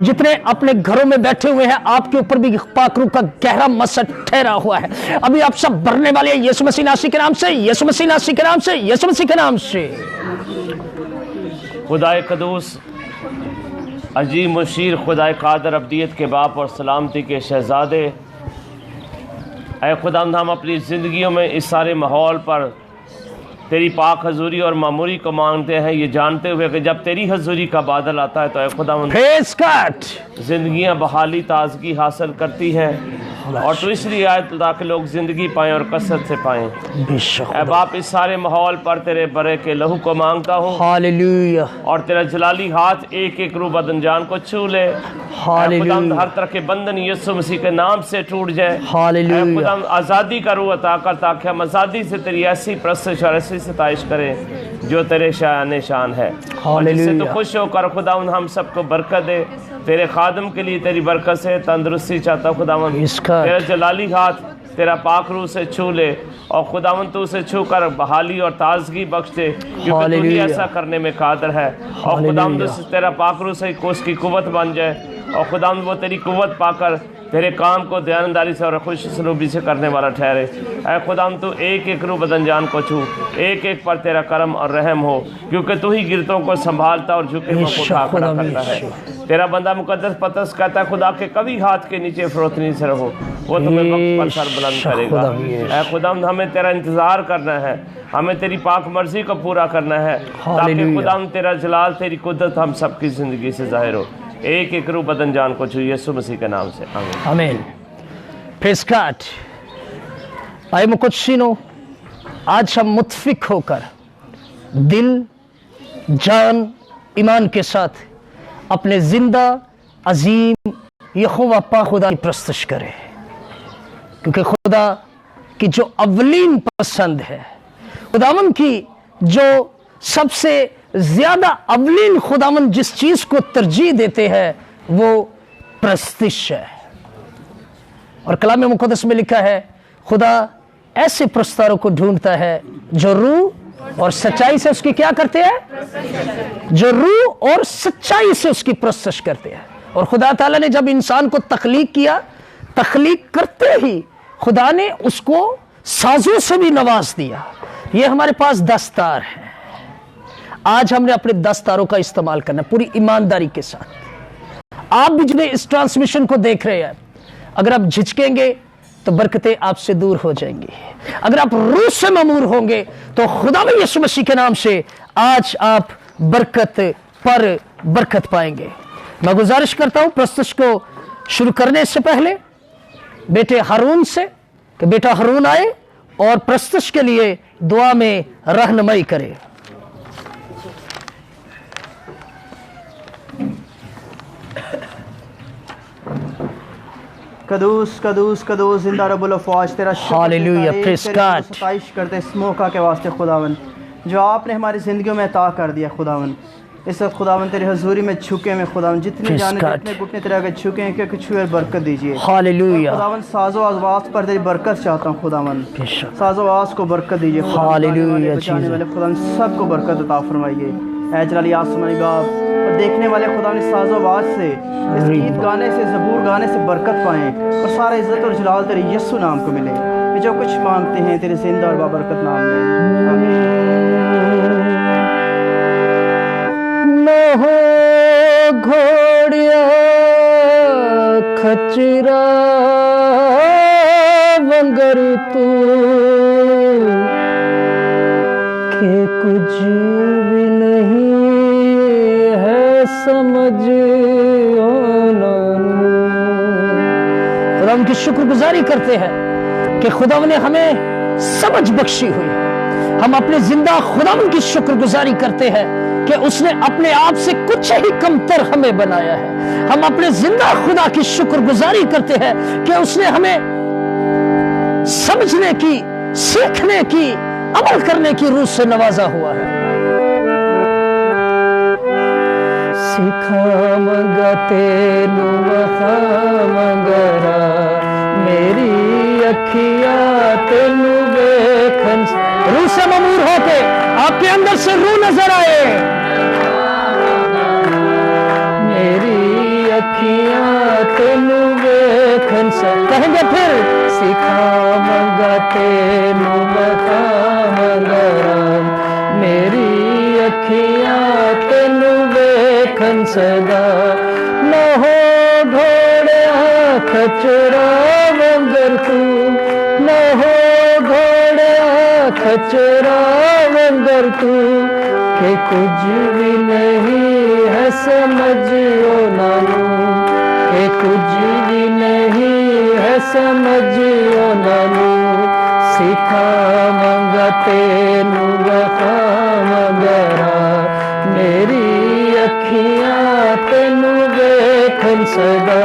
जितने अपने घरों में बैठे हुए हैं, आपके ऊपर भी पाक रूह का गहरा मसर ठहरा हुआ है। अभी आप सब भरने वाले हैं यीशु मसीह नासी के नाम से, यीशु मसीह नासी के नाम से, यीशु मसीह के नाम से। खुदाए कदूस अजीम मुशीर, खुदाए कादर, अब्दियत के बाप और सलामती के शहजादे, ऐ खुदावंद हम अपनी ज़िंदगियों में इस सारे माहौल पर तेरी पाक हजूरी और मामूरी को मांगते हैं, ये जानते हुए कि जब तेरी हजूरी का बादल आता है तो ऐ खुदावंद ज़िंदगियाँ बहाली ताजगी हासिल करती हैं, और तो इसलिए आए ताकि लोग ज़िंदगी पाएँ और कसरत से पाएँ। ऐ बाप, इस सारे माहौल पर तेरे बरे के लहू को मांगता हूँ, हालेलुया, और तेरा जलाली हाथ एक एक रूह बदन जान को छू ले। खुदावंद हर तरह के बंधन यीशु मसीह के नाम से टूट जाए। खुदावंद आज़ादी का रूह अता कर, ताकि हम आज़ादी से तेरी ऐसी प्रस्तुत और ऐसी सताइश करें जो तेरे शान शान है, और जिससे तो खुश होकर खुदावंद हम सबको बरकत दे। तेरे खादम के लिए तेरी बरकत से तंदुरुस्ती चाहता खुदावंद, तेरा जलाली हाथ तेरा पाक रूह से छू ले, और खुदावंद तू उसे छू कर बहाली और ताजगी बख्श दे, क्योंकि तू ही ऐसा करने में कादर है। और खुदावंद तेरा पाक रूह से उसकी कुव्वत बन जाए, और खुदावंद वो तेरी कुव्वत पाकर तेरे काम को दयानदारी से और खुश सलूबी से करने वाला ठहरे। ऐ खुदावंद तू एक एक रूह बदन जान को छू, एक एक पर तेरा करम और रहम हो, क्योंकि तू ही गिरतों को संभालता और झुके हुओं को उठा खड़ा करता है। तेरा बंदा मुकद्दस पतरस कहता है, खुदा के कभी हाथ के नीचे फरोतनी से रहो, वो तुम्हें वक्त पर सर बुलंद करेगा। ऐ खुदावंद हमें तेरा इंतज़ार करना है, हमें तेरी पाक मर्जी को पूरा करना है, ताकि खुदावंद तेरा जलाल तेरी कुदरत हम सबकी ज़िंदगी से ज़ाहिर हो। एक एक रूह बदन जान को छू यीशु मसीह के नाम से, आमीन आमीन। Praise God. आए मुक़द्दसीनो, आज हम मुत्फिक होकर दिल, जान, ईमान के साथ अपने जिंदा अजीम यहोवा पाक खुदा की प्रस्तुत करें, क्योंकि खुदा की जो अवलीन पसंद है, खुदावन की जो सबसे ज्यादा अवलीन खुदावन जिस चीज को तरजीह देते हैं वो प्रस्तिश है। और कलाम मुक़द्दस में लिखा है, खुदा ऐसे प्रस्तारों को ढूंढता है जो रूह और सच्चाई से उसकी क्या करते हैं, जो रूह और सच्चाई से उसकी प्रस्तुत करते हैं। और खुदा ताला ने जब इंसान को तख्लीक किया, तख्लीक करते ही खुदा ने उसको साजों से भी नवाज दिया। ये हमारे पास दस्तार है, आज हमने अपने दस्तारों का इस्तेमाल करना पूरी ईमानदारी के साथ। आप भी जिन्हें इस ट्रांसमिशन को देख रहे हैं, अगर आप झिझकेंगे तो बरकतें आपसे दूर हो जाएंगी। अगर आप रूह से ममूर होंगे तो खुदा में यीशु मसीह के नाम से आज आप बरकत पर बरकत पाएंगे। मैं गुजारिश करता हूं प्रस्तुत को शुरू करने से पहले बेटे हारून से कि बेटा हारून आए और प्रस्तुत के लिए दुआ में रहनुमाई करे। कदूस कदूस कदूस जिंदा रब्बुल अफ़वाज, तेरा हालेलुया, प्रेज़ गॉड। सताइश करते इस मौका के वास्ते खुदावन जो आपने हमारी ज़िंदगियों में अता कर दिया। खुदावन इस वक्त खुदावन तेरी हजूरी में झुके में खुदावन जितने जाने जितने घुटने तेरे आगे झुके हैं कि कुछ बरकत दीजिए। हालेलुया। खुदावन साजो आवाज़ पर तेरी बरकत चाहता हूँ खुदावन, साजो आवाज़ को बरकत दीजिए। हालेलुया। बचाने वाले खुदावन सबको बरकत अता फरमाइए। ऐ जलाली आसमानी गाब और देखने वाले खुदा ने साजो आवाज़ से इस गीत गाने से ज़बूर गाने से बरकत पाएँ, और सारा इज़्ज़त और जलाल तेरे यीशु नाम को मिले। ये जो कुछ मांगते हैं तेरे जिंदा और बाबरकत नाम में, न हो घोड़िया खचरा वंगर तू के कुछ भी नहीं है समझ खुदा उनकी शुक्रगुजारी करते हैं कि खुदा ने हमें समझ बख्शी हुई। हम अपने जिंदा खुदा की शुक्रगुजारी करते हैं कि उसने अपने आप से कुछ ही कमतर हमें बनाया है। हम अपने जिंदा खुदा की शुक्रगुजारी करते हैं कि उसने हमें समझने की, सीखने की, अमल करने की रूह से नवाजा हुआ है। सिखा मंगा तेनू वखा मंगरा मेरी अखिया तेनू देखन। रूह से ममूर होके आपके अंदर से रूह नजर आए। मेरी अखियां तेनू वेखन कहेंगे फिर सिखावंगा तेनू बखावंगा राम मेरी अखियां तेनू वेखन सदा न हो घोड़िया खचरा वंगर तू न हो घोड़िया खचरा वंगर तू कि कुछ भी नहीं है समझो नानू कि कुछ भी नहीं है समझो नानू सिखावंगा तेनू बखावंगा राम मेरी अखियां तेनू वेखन सदा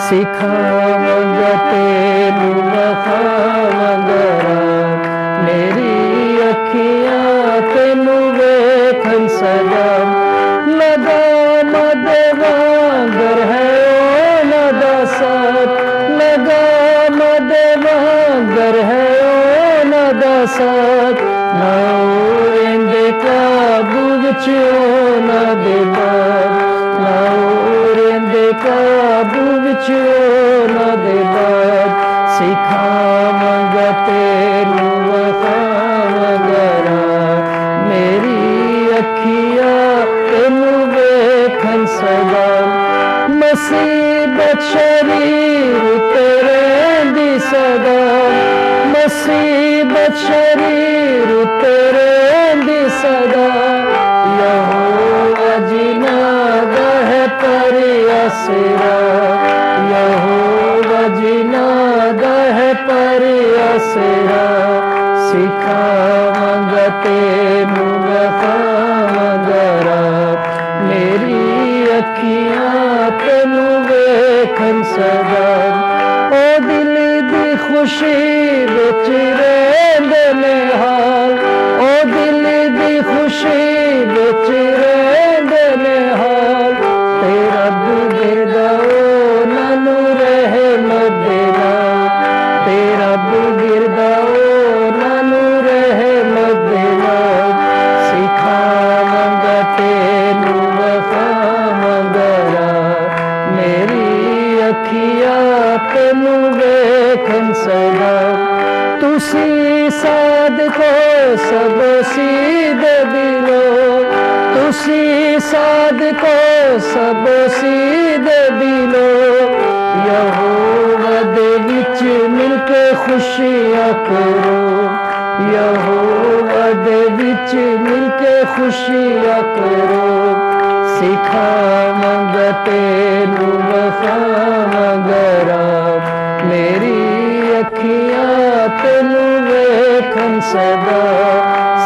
सिखावंगा तेनू बखावंगा राम मेरी अखियां तेनू वेखन सदा लगा मदवांगर है ओ नदा साथ लगा मदवांगर है ओ नदा साथ ना ओरेंदे काबू विच ओ ना दे बात ना ओरेंदे काबू विच ओ ना दे बात सिखावंगा तेनू वखावंगा राम मेरी अखियां तेनू वेखन सदा मुसीबत शरीर तेरे दी सदा मुसीबत शरीर तेरे दी सदा यहोवा जिनादा है पर आसरा यहोवा जिनादा है पर आसरा सिखावंगा तेनू बखावंगा राम मेरी अखियां तेनू वेखन सदा ओ दिल दी खुशी विच रहिंदे ने हाल ओ दिल दी खुशी विच रहिंदे ने हाल ते रब गिरदा ओ नानू रहमत दे नाल ते रब गिरदा ओ नानू रहमत दे नाल सिखावंगा तेनू बखावंगा राम मेरी अखियां तेनू वेखन सदा तुसी साद को सब सीधे दिलो तुसी साद को सब सीधे दिलो यहोवा दे विच मिल के खुशियां करो यहोवा दे विच मिल के खुशियां करो सिखावंगा तेनू बखावंगा राम मेरी अखियां तेनू वेखन सदा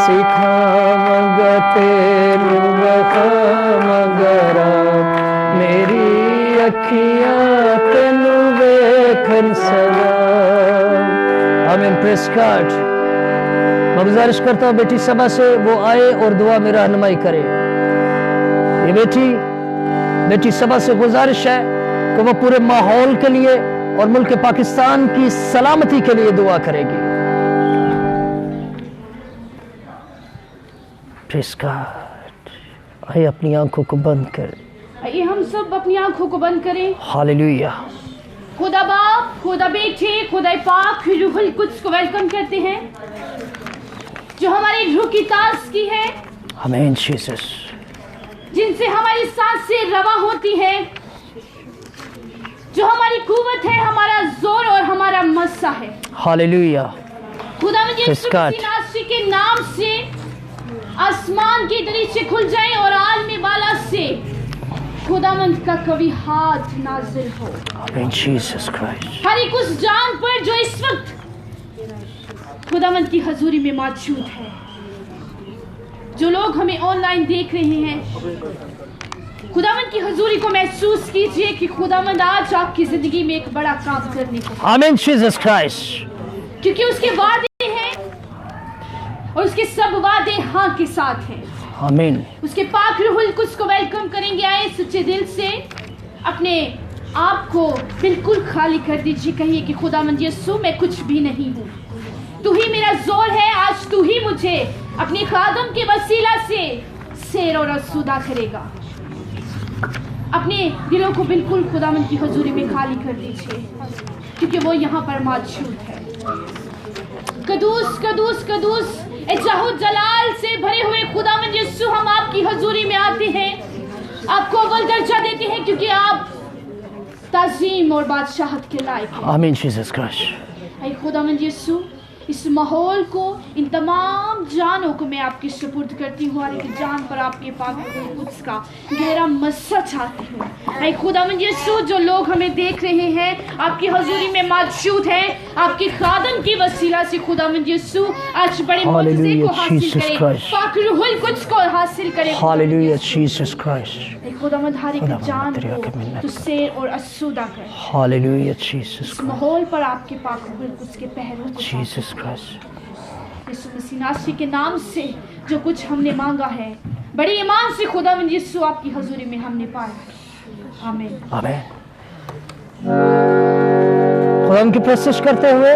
सिखावंगा तेनू बखावंगा राम मेरी अखियां तेनू वेखन सदा आमीन प्रेज़ गॉड। मैं गुजारिश करता हूँ बेटी सभा से वो आए और दुआ में रहनुमाई करे। ये बेटी सभा से गुजारिश है कि वो पूरे माहौल के लिए और मुल्क पाकिस्तान की सलामती के लिए दुआ करेगी। Praise God. आइए अपनी आंखों को बंद कर आइए हम सब अपनी आंखों को बंद करें। हालेलुया। खुदा बाप खुदा बेटे खुदा पाक रूहुल कुद्स को वेलकम करते हैं जो हमारी रूह की ताज़गी है आमीन जीसस जिनसे हमारी सांसें रवा होती है जो हमारी कुव्वत है हमारा जोर और हमारा मस्सा है। हालेलुया। खुदावंद यीशु मसीह के नाम से आसमान की दरीचे खुल जाए और आलमी बाला से खुदावंद का कभी हाथ नाजिल हो। आमीन जीसस क्राइस्ट। हर एक उस जान पर जो इस वक्त खुदावंद की हजूरी में मौजूद है, जो लोग हमें ऑनलाइन देख रहे हैं, खुदावंद की हजूरी को महसूस कीजिए कि खुदावंद आज आपकी जिंदगी में एक बड़ा काम करने को। आमीन जीसस क्राइस्ट। क्योंकि उसके वादे हैं और उसके सब वादे हाँ के साथ हैं। आमीन। उसके पाक रूहुल कुद्स को वेलकम करेंगे। आए सच्चे दिल से अपने आप को बिल्कुल खाली कर दीजिए। कहिए कि खुदावंद यीशु मैं कुछ भी नहीं हूँ, तू ही मेरा जोर है। आज तू ही मुझे अपने खादम के वसीला से सैर और आसूदा करेगा। अपने दिलों को बिल्कुल खुदावंद की हुजूरी में खाली कर दीजिए, क्योंकि वो यहाँ पर मौजूद है। कदूस कदूस कदूस इज्जत जलाल से भरे हुए खुदावंद यीशु, हम आपकी हुजूरी में आते हैं, आपको अव्वल दर्जा देते हैं, क्योंकि आप ताज़ीम और बादशाहत के लायक हैं। आमीन जीसस क्राइस्ट। ऐ खुदावंद यीशु, इस माहौल को, इन तमाम जानों को मैं आपके सुपुर्द करती हूँ, और एक जान पर आपके पाक कुछ का गहरा मस्सा चाहती हूँ। ऐ खुदावंद यीशु, जो लोग हमें देख रहे हैं, आपकी हुजूरी में मौजूद हैं, आपके खादम की वसीला से खुदावंद यीशु आज बड़े मुआजिज़े को हासिल करें, पाक रूहुल कुद्स को हासिल करें। Hallelujah Jesus Christ. ऐ खुदावंद हर एक जान को तुझसे और असुदा कर। हालेलुया जीसस इस माहौल पर आपके पाक रूहुल कुद्स के पहरों को जीसस क्राइस्ट। यीशु मसीह नासरी के नाम से जो कुछ हमने मांगा है, बड़ी ईमान से खुदावंद यीशु आपकी हुजूरी में हमने पाया। आमीन आमीन। खुदा की प्रस्तुत करते हुए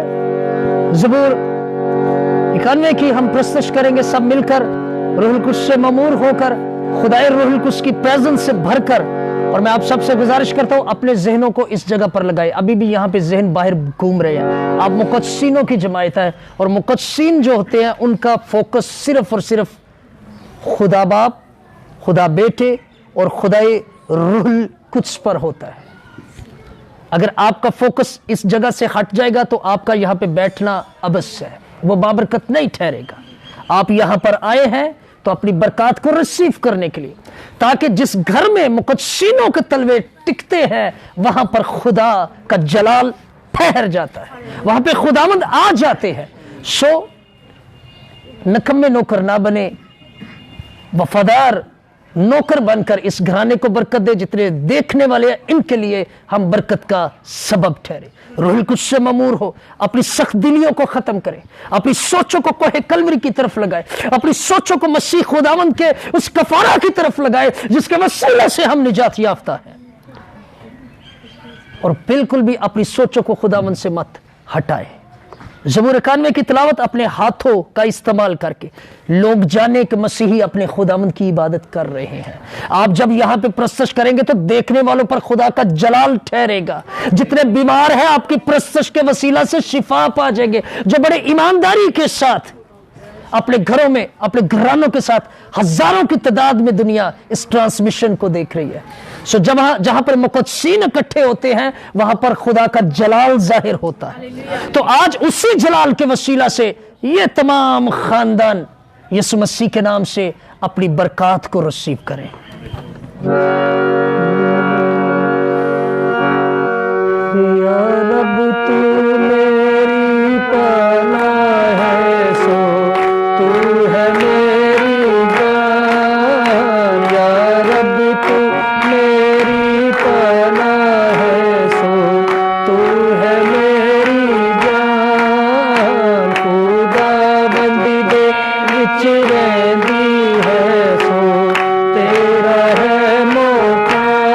ज़बूर 91 की हम प्रस्तुत करेंगे सब मिलकर, रूहुल कुद्स से ममूर होकर, खुदाए रूहुल कुद्स की प्रेजेंस से भरकर। और मैं आप सबसे गुजारिश करता हूं, अपने जहनों को इस जगह पर लगाए। अभी भी यहाँ पे जहन बाहर घूम रहे हैं। आप मुक़द्दसीनों की जमायत है, और मुक़द्दसीन जो होते हैं उनका फोकस सिर्फ और सिर्फ खुदा बाप, खुदा बेटे और खुदाए रूहुल कुद्स पर होता है। अगर आपका फोकस इस जगह से हट जाएगा तो आपका यहाँ पे बैठना अवश्य है, वो बाबरकत नहीं ठहरेगा। आप यहाँ पर आए हैं तो अपनी बरकत को रिसीव करने के लिए, ताकि जिस घर में मुक़द्दसीनों के तलवे टिकते हैं वहां पर खुदा का जलाल ठहर जाता है, वहां पे खुदावंद आ जाते हैं। सो नकम्मे नौकर ना बने, वफादार नौकर बनकर इस घराने को बरकत दे। जितने देखने वाले हैं इनके लिए हम बरकत का सबब ठहरे। रूहुल कुद्स से ममूर हो, अपनी सख्त दिलियों को खत्म करे, अपनी सोचों को कोहे कलवरी की तरफ लगाए, अपनी सोचों को मसीह खुदावंद के उस कफारा की तरफ लगाए जिसके वसीले से हम निजात याफ्ता हैं। और बिल्कुल भी अपनी सोचों को खुदावंद से मत हटाए। ज़बूर 91 की तिलावत अपने हाथों का इस्तेमाल करके लोग जाने कि मसीही अपने खुदावंद की इबादत कर रहे हैं। आप जब यहाँ पे प्रस्तुत करेंगे तो देखने वालों पर खुदा का जलाल ठहरेगा। जितने बीमार हैं आपकी प्रस्तुत के वसीला से शिफा पा जाएंगे। जो बड़े ईमानदारी के साथ अपने घरों में, अपने घरानों के साथ हजारों की तादाद में दुनिया इस ट्रांसमिशन को देख रही है। सो जहां पर मुक़द्दसीन इकट्ठे होते हैं वहां पर खुदा का जलाल जाहिर होता है। तो आज उसी जलाल के वसीला से ये तमाम खानदान यीशु मसीह के नाम से अपनी बरकत को रिसीव करें। या रब तू मेरी पनाह है, सो तू है मेरी जान। या रब तू मेरी पनाह है, सो तू है मेरी जान। खुदाबंदी दे विच रहंदी है, सो तेरा है मोकान।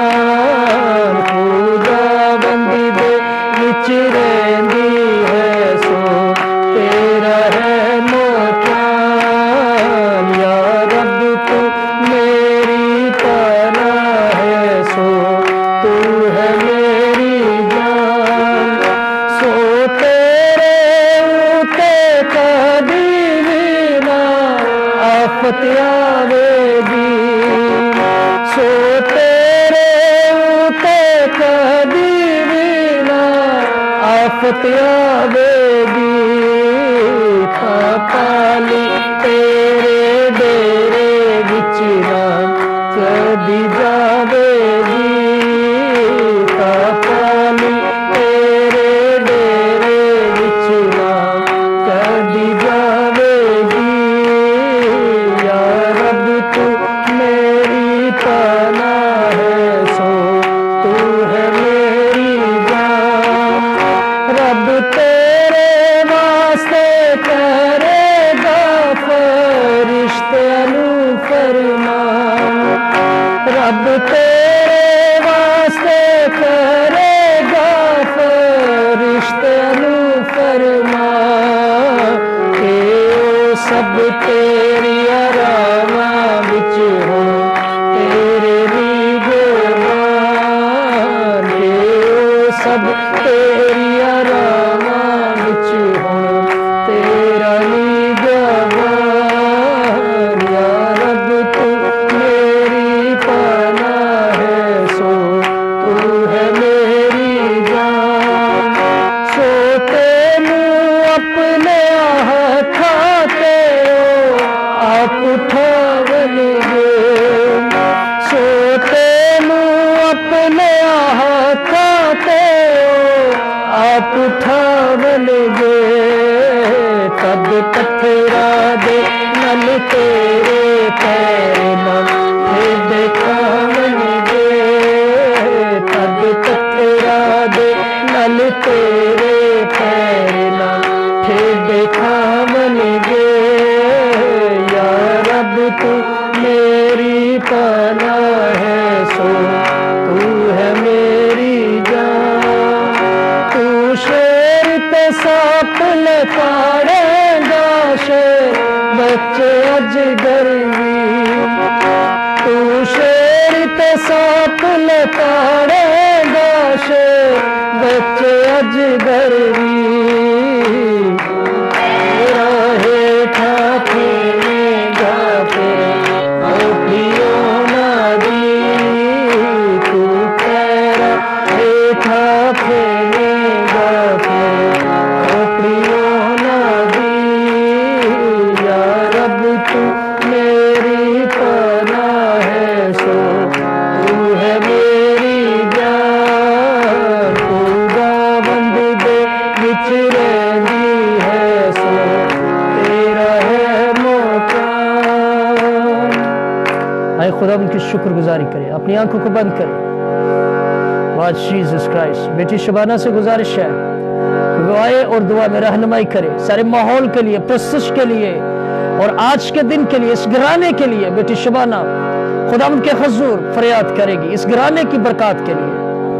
खुदाबंदी दे विच रहंदी है, सो तेरा है मोकान। या रब तू मेरी पनाह है, सो तू है मेरी जान। सो तेरे उते कदी भी ना आफत आवेगी। सो तेरे उते कदी भी ना आफत आवेगी। पाली तेरे डेरे विच ना कदी जावेगी। पाली तेरे डेरे विच ना कदी जावेगी। या रब तू मेरी पनाह है, सो तू है मेरी जान। रब तेरे वास्ते करेगा फरिश्ते फरमान। रब तेरे वास्ते करेगा फरिश्ते फरमान। के ओ सब तेरी आरामा विच हो, तेरे निगरान। रब तेरी आरामां विच हुण तेरा निगहबान या रब तू मेरी पनाह है सो तू है मेरी जान सो तेनू अपने हाथां ते आप उठावणगे सो तेनू अपने हाथां ते आप उठावणगे तब पत्थरा दे नल तेरे पैर नाल ठेडे खावणगे तब पत्थरा दे नल तेरे पैर नाल ठेडे खावणगे या रब तू मेरी पनाह है सो तू है मेरी जान तू शेर ते सांप लताड़ेगा शेर बच्चे अजगर भी तू शेर ते सांप लताड़ेगा शेर बच्चे अजगर भी तेरा हेठा फेरेगा फिर ओठियों ना दी तू तेरा हेठा फेरेगा फिर ओठियों ना दी या रब तू मेरी पनाह है सो तू है मेरी जान तू गावंद दे विच रहिंदी है सो तेरा है मकान आए खुदा उनकी शुक्रगुजारी करें अपनी आंखों को बंद करें वाज जीसस क्राइस्ट बेटी शबाना से गुजारिश है कि वो आए और दुआ में रहनुमाई करे सारे माहौल के लिए प्रस्तुत के लिए और आज के दिन के लिए इस घराने के लिए बेटी शबाना खुदा उनके हुजूर फरियाद करेगी इस घराने की बरकत के लिए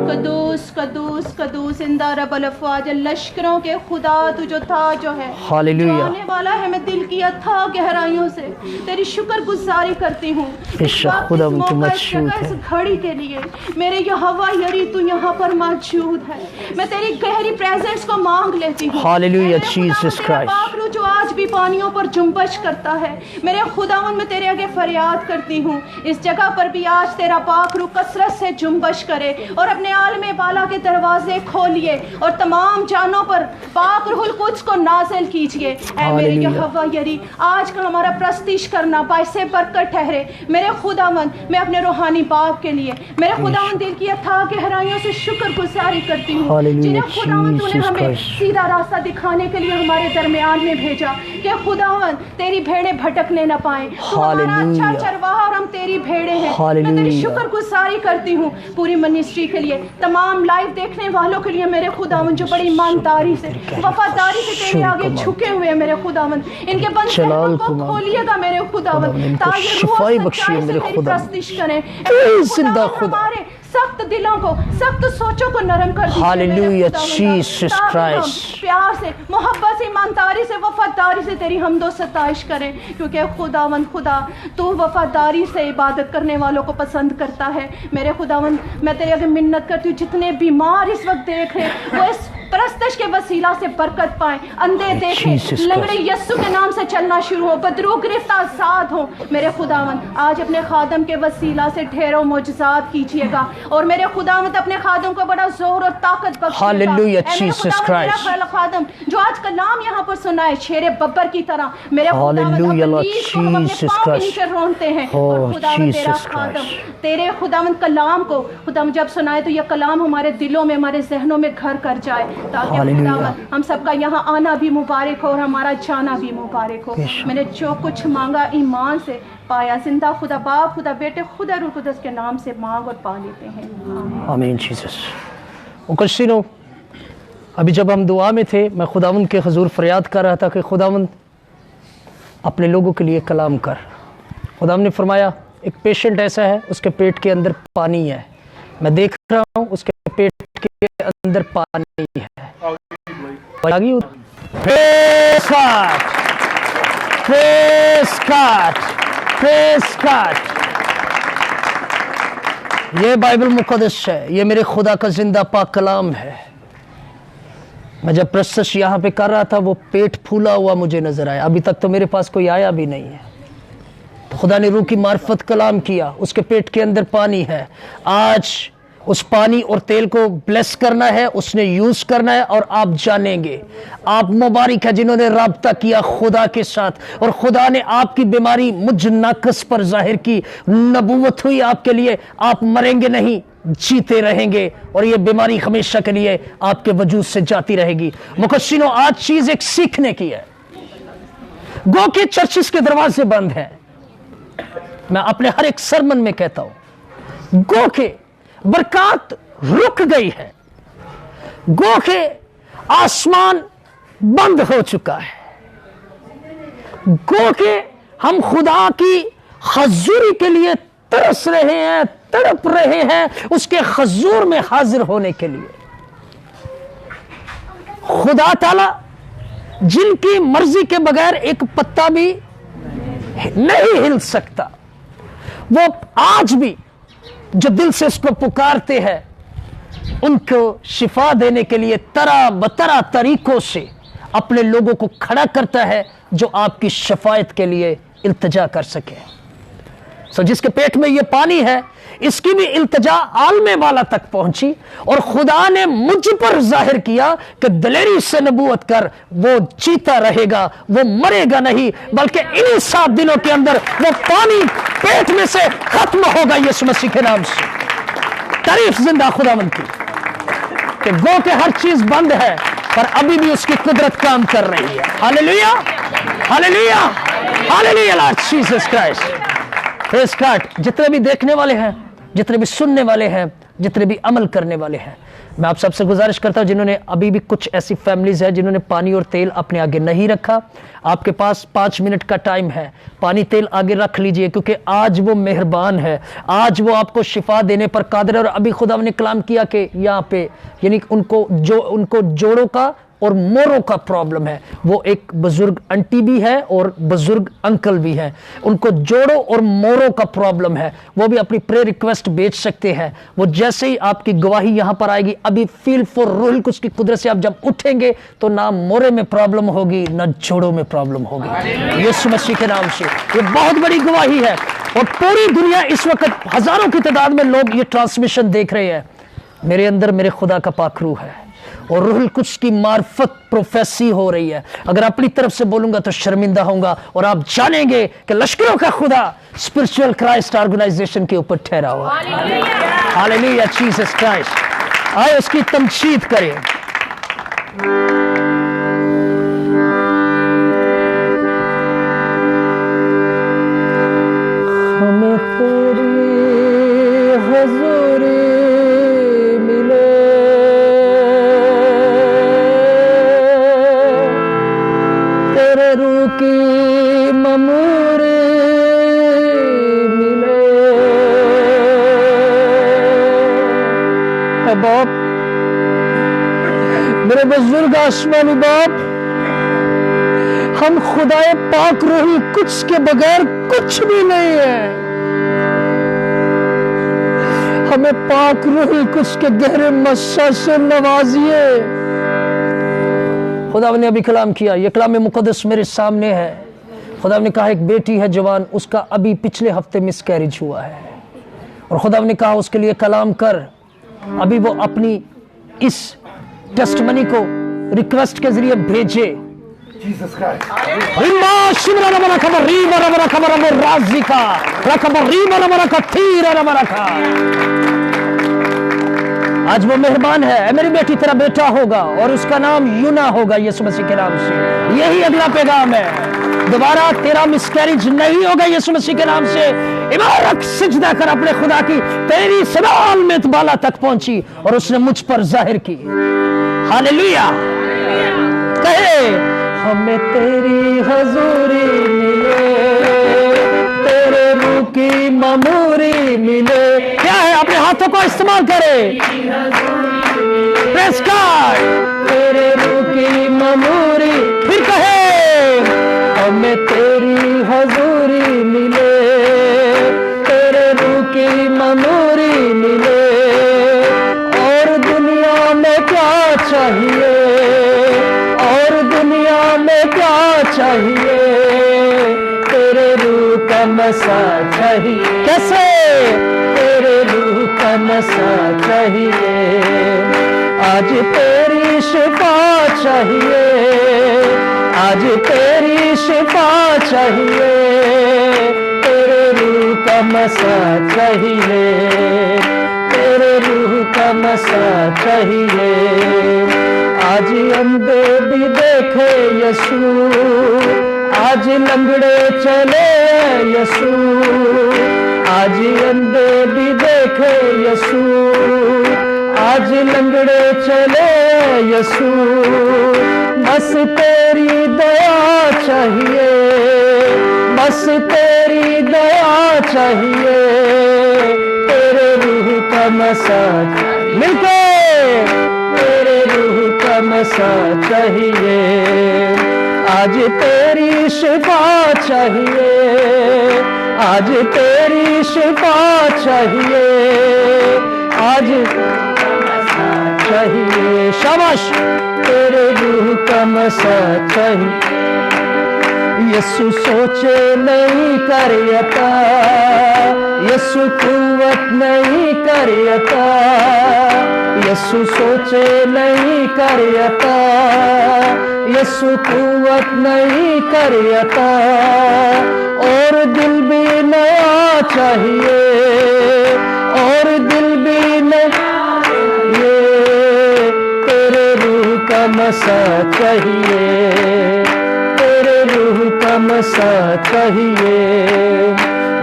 कदूस कदूस कदूस इंदा रब्बुल अफ़वाज लश्करों के खुदा तू जो था जो है हालेलुया। जो आने वाला है मैं दिल की अथाह गहराइयों से तेरी शुक्रगुजारी करती हूँ बेशक इस खुदा वक्त, उनकी इस मौका, इस मशहूद जगह, है। इस घड़ी के लिए मेरे यहोवा यरी तू यहाँ पर मौजूद है मैं तेरी गहरी प्रेजेंस को मांग लेती हूँ हालेलुया, मेरे खुदावंद, जीसस तेरा क्राइस्ट। पाक रूह जो आज भी पानियों पर जुम्बश करता है मेरे खुदावंद मैं तेरे आगे फरियाद करती हूँ इस जगह पर भी आज तेरा पाक रूह कसरत से जुम्बश करे और अपने आलम बाला के दरवाजे खोलिए और तमाम जानों पर पाक रूहुल कुद्स को नाज़िल कीजिए ऐ मेरे हालेलुया। यहोवा यरी आज का हमारा प्रस्तिश करना बाइसे बरकत ठहरे मेरे खुदावंद मैं अपने रूहानी बाप के लिए मेरे खुदावंद दिल की अथाह गहराइयों से शुक्रगुजारी करती हूँ हालेलुया, जिन्हें खुदावंद तूने जीसस हमें क्राइस्ट। सीधा रास्ता दिखाने के लिए हमारे दरमियान में भेजा कि खुदावंद तेरी भेड़ें भटकने न पाए तू हमारा अच्छा हालेलुया। चरवाहा और हम तेरी भेड़ें हैं मैं तेरी हालेलुया। शुक्रगुजारी करती हूँ पूरी मिनिस्ट्री के लिए तमाम लाइव देखने वालों के लिए मेरे खुदावंद जो बड़ी ईमानदारी से वफादारी से तेरे आगे झुके हुए हैं मेरे खुदावंद इनके बंद जलाल को कुमार। खोलिएगा मेरे खुदावंद इनको ताकि रूह शिफाई और बख्शिए सच्चाई से मेरे तेरी खुदावंद। प्रस्तिश करें जिंदा खुदा। हमारे सख्त दिलों को सख्त सोचों को नरम कर दीजिए हालेलुया, मेरे खुदावंद। जीसस ताकि हम क्राइस्ट। प्यार से मोहब्बत से ईमानदारी से वफादारी से तेरी हमदो सताइश करें क्योंकि खुदावंद खुदा तू वफादारी से इबादत करने वालों को पसंद करता है मेरे खुदावंद मैं तेरे आगे मिन्नत करती हूँ जितने बीमार इस वक्त देख रहे हैं वो इस परस्तश के वसीला से बरकत पाएं अंधे देखें Jesus लंगड़े यस्सु के नाम से चलना शुरू हो बदरू गिरफ्तार आजाद हो मेरे खुदावंद आज अपने खादम के वसीला से ढेरों मोजज़ात कीजिएगा और मेरे खुदावंद अपने खादम को बड़ा जोर और ताकत बख्शिएगा हालेलुया, ऐ मेरे Jesus खुदावंद, Christ। मेरा खादम जो आज कलाम यहाँ पर सुना है शेरे बब्बर की तरह मेरे खुदावंद हालेलुया, अपनी Lord नीज़ को हम अपने Jesus पाँव के Christ। नीचे रोनते हैं Oh, और खुदावंद तेरा Jesus खादम Christ। तेरे खुदावंद कलाम को खुदावंद जब सुनाए तो यह कलाम हमारे दिलों में हमारे जहनों में घर कर जाए ताकि हालेलुया। खुदावंद हम सबका यहाँ आना भी मुबारक हो और हमारा जाना भी मुबारक हो बेशक। मैंने जो कुछ मांगा ईमान से पाया जिंदा खुदा बाप खुदा बेटे खुदा रूह कुदस के नाम से मांग और पा लेते हैं आमीन। आमीन जीसस मुकस्सिनो अभी जब हम दुआ में थे मैं खुदावंद के हुजूर फरियाद कर रहा था कि खुदावंद अपने लोगों के लिए कलाम कर खुदावंद ने फरमाया एक पेशेंट ऐसा है उसके पेट के अंदर पानी है मैं देख रहा हूँ उसके पेट के अंदर पानी है Praise God. Praise God. Praise God. ये बाइबल मुक़द्दस है, ये मेरे खुदा का जिंदा पाक कलाम है। मैं जब प्रस्तुत यहाँ पे कर रहा था वो पेट फूला हुआ मुझे नजर आया। अभी तक तो मेरे पास कोई आया भी नहीं है। तो खुदा ने रूह की मार्फत कलाम किया, उसके पेट के अंदर पानी है। आज उस पानी और तेल को ब्लेस करना है, उसने यूज करना है और आप जानेंगे। आप मुबारक है जिन्होंने राब्ता किया खुदा के साथ और खुदा ने आपकी बीमारी मुझ नाकस पर जाहिर की। नबूवत हुई आपके लिए, आप मरेंगे नहीं, जीते रहेंगे और ये बीमारी हमेशा के लिए आपके वजूद से जाती रहेगी। मुकस्सिनों, आज चीज एक सीखने की है। गो के चर्चिस के दरवाजे बंद हैं। मैं अपने हर एक सरमन में कहता हूं, गो के बरकत रुक गई है, गो के आसमान बंद हो चुका है, गो के हम खुदा की हजूरी के लिए तरस रहे हैं, तड़प रहे हैं उसके हजूर में हाजिर होने के लिए। खुदा ताला जिनकी मर्जी के बगैर एक पत्ता भी नहीं हिल सकता, वो आज भी जो दिल से उसको पुकारते हैं उनको शिफा देने के लिए तरह बतरा तरीकों से अपने लोगों को खड़ा करता है जो आपकी शफायत के लिए इल्तिजा कर सके। सो जिसके पेट में ये पानी है, इसकी भी इल्तिजा आलमे वाला तक पहुंची और खुदा ने मुझ पर जाहिर किया कि दिलेरी से नबूवत कर, वो जीता रहेगा, वो मरेगा नहीं, बल्कि इन्हीं 7 दिनों के अंदर वो पानी पेट में से खत्म होगा यीशु मसीह के नाम से। तारीफ जिंदा खुदावंद की कि गो के हर चीज बंद है पर अभी भी उसकी कुदरत काम कर रही है। Hallelujah, hallelujah, hallelujah, Lord Jesus Christ. Praise God. जितने भी देखने वाले हैं, जितने भी सुनने वाले हैं, जितने भी अमल करने वाले हैं, मैं आप सबसे गुजारिश करता हूं, जिन्होंने अभी भी कुछ ऐसी फैमिलीज है जिन्होंने पानी और तेल अपने आगे नहीं रखा, आपके पास 5 मिनट का टाइम है, पानी तेल आगे रख लीजिए, क्योंकि आज वो मेहरबान है, आज वो आपको शिफा देने पर कादिर है। और अभी खुदा ने कलाम किया कि यहाँ पे यानी उनको जोड़ों का और मोरों का प्रॉब्लम है। वो एक बुजुर्ग आंटी भी है और बुजुर्ग अंकल भी हैं, उनको जोड़ों और मोरों का प्रॉब्लम है। वो भी अपनी प्रेयर रिक्वेस्ट भेज सकते हैं। वो जैसे ही आपकी गवाही यहां पर आएगी, अभी फील फॉर रूह कुछ की कुदरत से आप जब उठेंगे तो ना मोरे में प्रॉब्लम होगी ना जोड़ों में प्रॉब्लम होगी, यीशु मसीह के नाम से। ये बहुत बड़ी गवाही है और पूरी दुनिया इस वक्त हजारों की तादाद में लोग ये ट्रांसमिशन देख रहे हैं। मेरे अंदर मेरे खुदा का पाक रूह है और रूहुल कुछ की मार्फत प्रोफेसी हो रही है। अगर अपनी तरफ से बोलूंगा तो शर्मिंदा होऊंगा और आप जानेंगे कि लश्करों का खुदा स्पिरिचुअल क्राइस्ट ऑर्गेनाइजेशन के ऊपर ठहरा हुआ है। Hallelujah, Jesus Christ. आए उसकी तमजीद करें। हमें तेरी हुजूरी की ममूरी मिले। है बाप, मेरे बुजुर्ग आसमानी बाप, हम खुदाए पाक रूही कुछ के बगैर कुछ भी नहीं है। हमें पाक रूही कुछ के गहरे मस्सा से नवाजिए। खुदा ने अभी कलाम किया, ये कलाम मुक़द्दस मेरे सामने है। खुदा ने कहा एक बेटी है जवान, उसका अभी पिछले हफ्ते मिसकैरेज हुआ है और खुदा ने कहा उसके लिए कलाम कर। अभी वो अपनी इस टेस्टमनी को रिक्वेस्ट के जरिए भेजे। आज वो मेहरबान है। मेरी बेटी तेरा बेटा होगा और उसका नाम यूना होगा यीशु मसीह के नाम से। यही अगला पैगाम है। दोबारा तेरा मिसकैरेज नहीं होगा यीशु मसीह के नाम से। इबारत सिजदा कर अपने खुदा की, तेरी सलाल में बाला तक पहुंची और उसने मुझ पर जाहिर की। हालेलुया। कहे हमें तेरी हजूरी मिले, तेरे रूह की ममूरी मिले। क्या है? अपने हाथों को इस्तेमाल करे। Praise God. तेरे रूह की ममूरी, फिर कहे हमें तेरी हजूरी मिले, तेरे रूह की ममूरी मिले। चाहिए और दुनिया में क्या चाहिए, तेरे रूह का नशा चाहिए। कैसे? तेरे रूह का नशा चाहिए। आज तेरी शिफा चाहिए, आज तेरी शिफा चाहिए, तेरे रूह का नशा चाहिए, तेरे रूह का नशा चाहिए। आज अंधे भी देखे यीशु, आज लंगड़े चले यीशु, आज अंधे भी देखे यीशु, आज लंगड़े चले यीशु। बस तेरी दया चाहिए, बस तेरी दया चाहिए, तेरे रूह का नशा मिलके, तेरे रूह का नशा चाहिए। आज तेरी शिफा चाहिए, आज तेरी शिफा चाहिए, आज चाहिए। शाबाश, तेरे रूह का नशा चाहिए। यीशु सोचे नहीं करता, यीशु कुव्वत नहीं करता, यीशु सोचे नहीं करता, यीशु कुव्वत नहीं करता। और दिल भी नया चाहिए, और दिल भी नया चाहिए, तेरे रूह का नशा चाहिए, तेरे रूह का नशा चाहिए।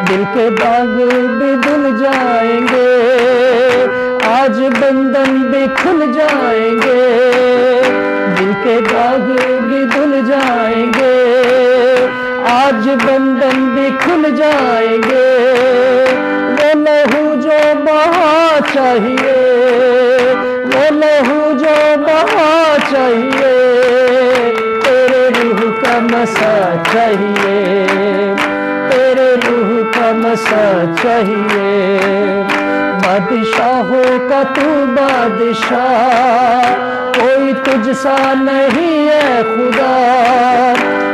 दिल के दाग भी धुल जाएंगे, आज बंधन भी खुल जाएंगे, दिल के दाग भी धुल जाएंगे, आज बंधन भी खुल जाएंगे। वो लहू जो बहा चाहिए, वो लहू जो बहा चाहिए, तेरे रूह का नशा चाहिए, तेरे रूह का नशा चाहिए। बादशाहों का तू बादशाह, कोई तुझसा नहीं है खुदा।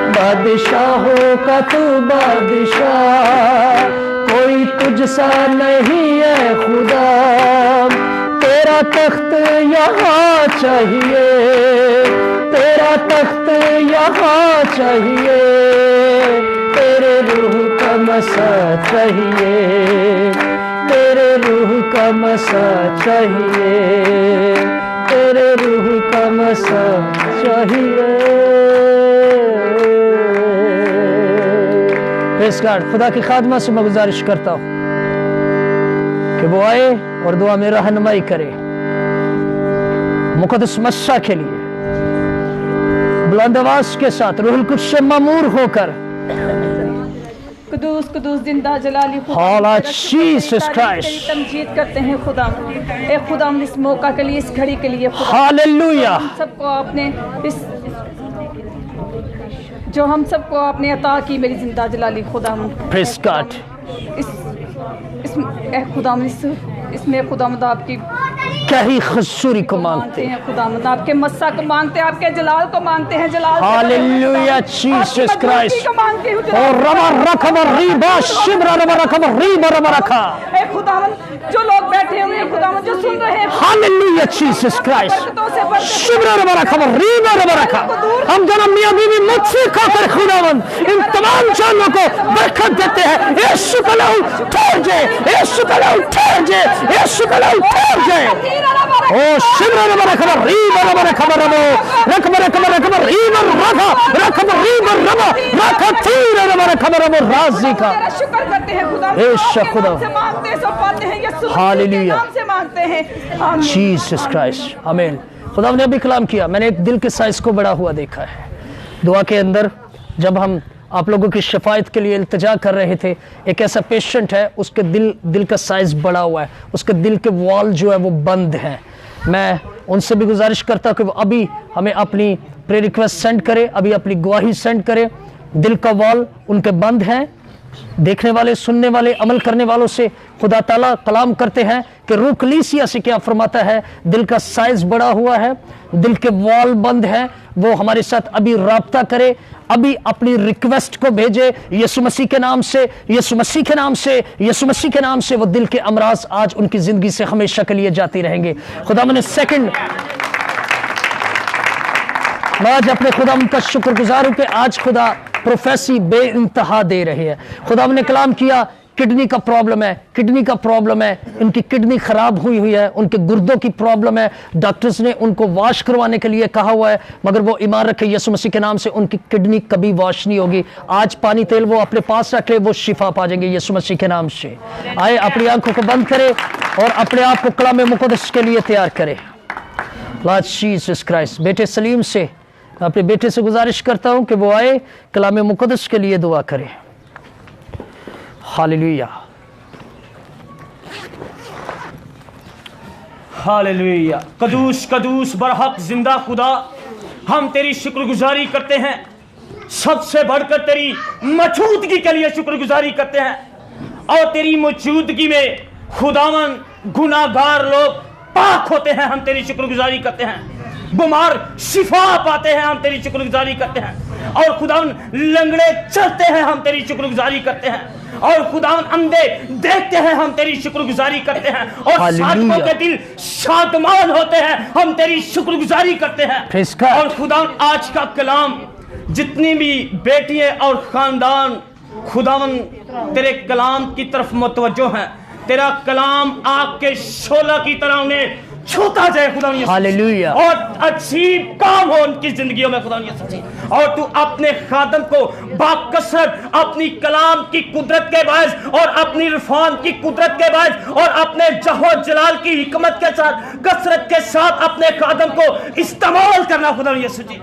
बादशाहों का तू बादशाह, कोई तुझसा नहीं है खुदा। तेरा तख्त यहाँ चाहिए, तेरा तख्त यहाँ चाहिए, तेरे रूह का नशा चाहिए, तेरे रूह का नशा चाहिए, तेरे रूह का नशा चाहिए। Praise God. खुदा की खादमा से मैं गुजारिश करता हूँ कि वो आए और दुआ में रहनुमाई करे मुक़द्दस मस्सा के लिए, बुलंद आवाज के साथ रूहुल कुद्स से मामूर होकर कुदूस कुदूस जिंदा जलाली Holy Jesus Christ। तमजीद करते हैं खुदा। ए खुदा, इस मौका के लिए, इस घड़ी के लिए खुदा, हालेलुया। सबको आपने इस जो हम सबको आपने अता की मेरी जिंदा जलाली खुदा। Praise God. इस खुदा इसमें खुदा आपकी क्या ही खसूरी को मांगते हैं खुदा, आपके मस्सा को मांगते हैं, आपके जलाल को मांगते हैं। जलाल हालेलुया जीसस क्राइस्ट। और रबा रखम रीबा शिबरा रबा रखम रीबा रबा रखा। ए खुदावन, जो लोग बैठे हुए हैं खुदावन, जो सुन रहे हैं, हालेलुया जीसस क्राइस्ट। शिबरा रबा रखम रीबा रबा रखा। हम जनाब मियां बीवी मुझसे खाकर खुदावन इन तमाम जानों को बरकत देते हैं। यीशु का नाम ठहर जाए, यीशु का नाम ठहर जाए, यीशु का नाम ठहर जाए। ओ शिबरा रबा रखम रीबा रबा रखा रबो रखम रखम रखम रीबा रखा रखम रीबा रबा रखा तीर रबा रखम रबो राजी का शुक्र करते हैं खुदा। खुदा से मांगते हैं, सब पाते हैं, यीशु हालेलुया नाम से मांगते हैं। आमीन। Jesus Christ. आमीन। खुदा ने अभी कलाम किया, मैंने एक दिल के साइज को बड़ा हुआ देखा है। दुआ के अंदर जब हम आप लोगों की शफायत के लिए इल्तिजा कर रहे थे, एक ऐसा पेशेंट है, उसके दिल का साइज बड़ा हुआ है, उसके दिल के वॉल जो है वो बंद हैं। मैं उनसे भी गुजारिश करता हूँ कि वो अभी हमें अपनी प्रे रिक्वेस्ट सेंड करे, अभी अपनी गवाही सेंड करे। दिल का वॉल उनके बंद हैं, देखने वाले, सुनने वाले, अमल करने वालों से खुदा ताला कलाम करते हैं कि रूह कलीसिया से क्या फरमाता है। दिल का साइज बड़ा हुआ है, दिल के वॉल बंद हैं, वो हमारे साथ अभी राब्ता करे, अभी अपनी रिक्वेस्ट को भेजे यीशु मसीह के नाम से, यीशु मसीह के नाम से, यीशु मसीह के नाम से। वो दिल के अमराज आज उनकी जिंदगी से हमेशा के लिए जाती रहेंगे। खुदा मैंने सेकंड, मैं आज अपने खुदा का शुक्रगुजार हूं कि आज खुदा प्रोफेसी बे इंतहा दे रहे हैं। खुदा ने कलाम किया किडनी का प्रॉब्लम है, किडनी का प्रॉब्लम है, इनकी किडनी खराब हुई है, उनके गुर्दों की प्रॉब्लम है, डॉक्टर्स ने उनको वॉश करवाने के लिए कहा हुआ है, मगर वो ईमान रखे यीशु मसीह के नाम से उनकी किडनी कभी वॉश नहीं होगी। आज पानी तेल वो अपने पास रखे, वो शिफा पा जाएंगे यीशु मसीह के नाम से। आए अपनी आंखों को बंद करे और अपने आप को कलाम मुक़द्दस के लिए तैयार करे। लॉर्ड जीसस क्राइस्ट, बेटे सलीम से अपने बेटे से गुजारिश करता हूं कि वो आए कलाम मुक़द्दस के लिए दुआ करें। Hallelujah, hallelujah. कदूस कदूस बरहक जिंदा खुदा, हम तेरी शुक्रगुजारी करते हैं, सबसे बढ़कर तेरी मौजूदगी के लिए शुक्रगुजारी करते हैं। और तेरी मौजूदगी में खुदावन गुनाहगार लोग पाक होते हैं, हम तेरी शुक्रगुजारी करते हैं। बीमार शिफा पाते हैं, हम तेरी शुक्रगुजारी करते हैं। और खुदावन लंगड़े चलते हैं, हम तेरी शुक्रगुजारी करते हैं। और खुदावन अंधे देखते हैं, हम तेरी शुक्रगुजारी करते हैं। और साधकों के दिल शादमान होते हैं, हम तेरी शुक्रगुजारी करते हैं। और खुदावन आज का कलाम, जितनी भी बेटियां और खानदान खुदावन तेरे कलाम की तरफ मुतवज्जो हैं, तेरा कलाम आग के शोला की तरह उन्हें छूता जाए खुदा, हालेलुया। और अजीब काम हो उनकी जिंदगियों में खुदा। और तू अपने खादम को बाकसरत अपनी कलाम की कुदरत के बायस और अपनी इरफान की कुदरत के बायस और अपने जहो जलाल की हिकमत के साथ, कसरत के साथ अपने खादम को इस्तेमाल करना खुदा यीशु जी,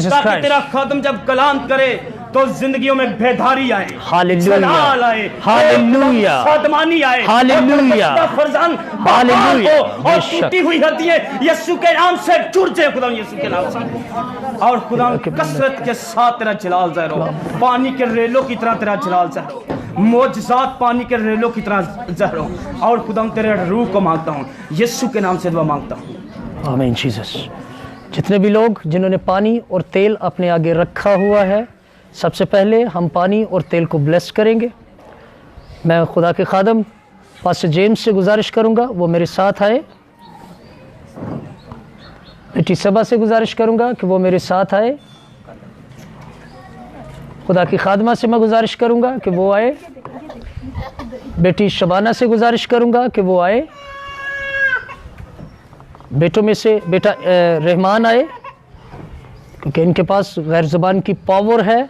ताकि तेरा खादम जब कलाम करे तो जिंदगियों में बेदारी आए, जलाल आए, हालेलुया, सादमानी आए, हालेलुया, फरजान हालेलुया। और टूटी हुई हड्डियां यीशु के नाम से जुड़ जाए खुदा, यीशु के नाम से। और खुदा कसरत के साथ तेरा जलाल ज़ाहिर हो, पानी के रेलों की तरह तेरा जलाल ज़ाहिर हो, मौजज़ात पानी के रेलों की तरह ज़ाहिर हो। और खुदा तेरे रूह को मांगता हूँ, यीशु के नाम से दुआ मांगता हूँ, आमीन जीसस। जितने भी लोग जिन्होंने पानी और तेल अपने आगे रखा हुआ है, सबसे पहले हम पानी और तेल को ब्लेस करेंगे। मैं खुदा के खादम पास्टर जेम्स से गुजारिश करूंगा वो मेरे साथ आए। बेटी सबा से गुजारिश करूंगा कि वो मेरे साथ आए। खुदा की खादमा से मैं गुजारिश करूंगा कि वो आए। बेटी शबाना से गुजारिश करूंगा कि वो आए। बेटों में से बेटा रहमान आए, क्योंकि इनके पास गैर ज़बान की पावर है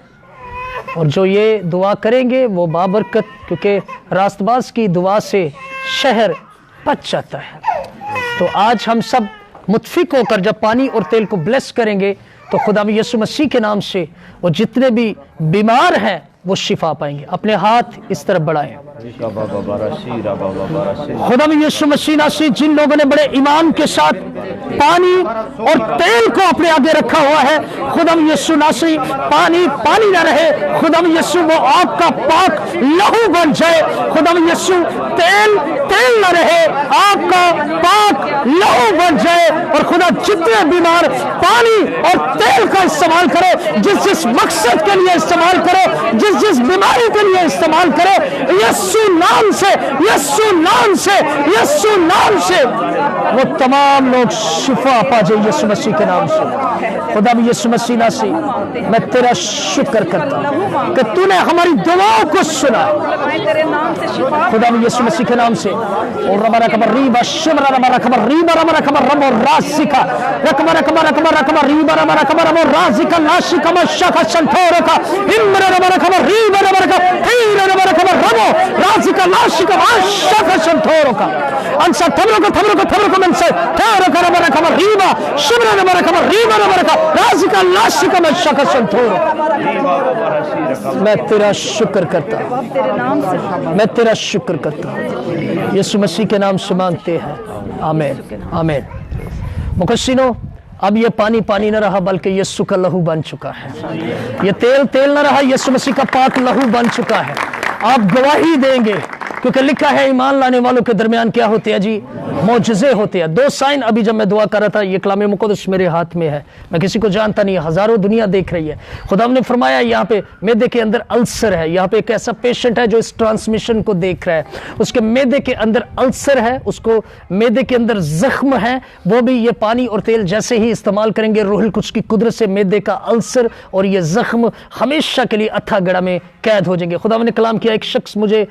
और जो ये दुआ करेंगे वो बाबरकत, क्योंकि रास्तबाज की दुआ से शहर बच जाता है। तो आज हम सब मुतफिक होकर जब पानी और तेल को ब्लेस करेंगे तो खुदा यीशु मसीह के नाम से वो जितने भी बीमार हैं वो शिफा पाएंगे। अपने हाथ इस तरफ बढ़ाएं। खुदा यीशु मसीह नासी, जिन लोगों ने बड़े ईमान के साथ पानी और तेल को अपने आगे रखा हुआ है, खुदा यीशु नासी पानी पानी ना रहे, खुदा यीशु वो आपका पाक लहू बन जाए। खुदा यीशु तेल तेल ना रहे, आपका पाक लहू बन जाए। और खुदा जितने बीमार पानी और तेल का इस्तेमाल करे, जिस जिस मकसद के लिए इस्तेमाल करे, जिस जिस बीमारी के लिए इस्तेमाल करे, यीशु नाम से, यीशु नाम से, यीशु नाम से वो तमाम लोग शिफा पा जाए यीशु मसीह के नाम से। खुदा यीशु मसीह नासी, मैं तेरा शुक्र करता हूँ कि तूने हमारी दुआओं को सुना। खुदा यीशु मसीह के नाम से और रबा रकबर रीबा शिमरा रबा रकबर रीबा रबा रकबर रबो रासिका रकबर रकबर रकबर रकबर रीबा रबा रकबर रबो रासिका नाशिका मशका संतोर का हिमरा रबा रकबर रीबा रबा रकबर हीरा रबा रकबर रबो रासिका नाशिका मशका संतोर का अंसा थमरो को मन से थारो का रबा रकबर रीबा शिमरा रबा रकबर रीबा रबा रकबर रासिका नाशिका मशका संतोर। मैं तेरा शुक्र करता हूँ, मैं तेरा शुक्र करता हूँ। यीशु मसीह के नाम से मांगते हैं, आमीन आमीन। मुकस्सिनो, अब ये पानी पानी न रहा बल्कि यीशु का लहू बन चुका है। ये तेल तेल न रहा, यीशु मसीह का पाक लहू बन चुका है। आप गवाही देंगे, क्योंकि लिखा है ईमान लाने वालों के दरमियान क्या होते हैं जी, मौजज़े होते हैं। 2 साइन अभी जब मैं दुआ कर रहा था, ये कलाम मुक़द्दस मेरे हाथ में है, मैं किसी को जानता नहीं, हज़ारों दुनिया देख रही है। खुदा ने फरमाया यहाँ पे मैदे के अंदर अल्सर है, यहाँ पे एक ऐसा पेशेंट है जो इस ट्रांसमिशन को देख रहा है, उसके मैदे के अंदर अल्सर है, उसको मैदे के अंदर जख्म है, वो भी ये पानी और तेल जैसे ही इस्तेमाल करेंगे रूहुल कुद्स की कुदरत से मैदे का अल्सर और ये जख्म हमेशा के लिए अथाह गड़ा में कैद हो जाएंगे। खुदा ने कलाम किया, एक शख्स मुझे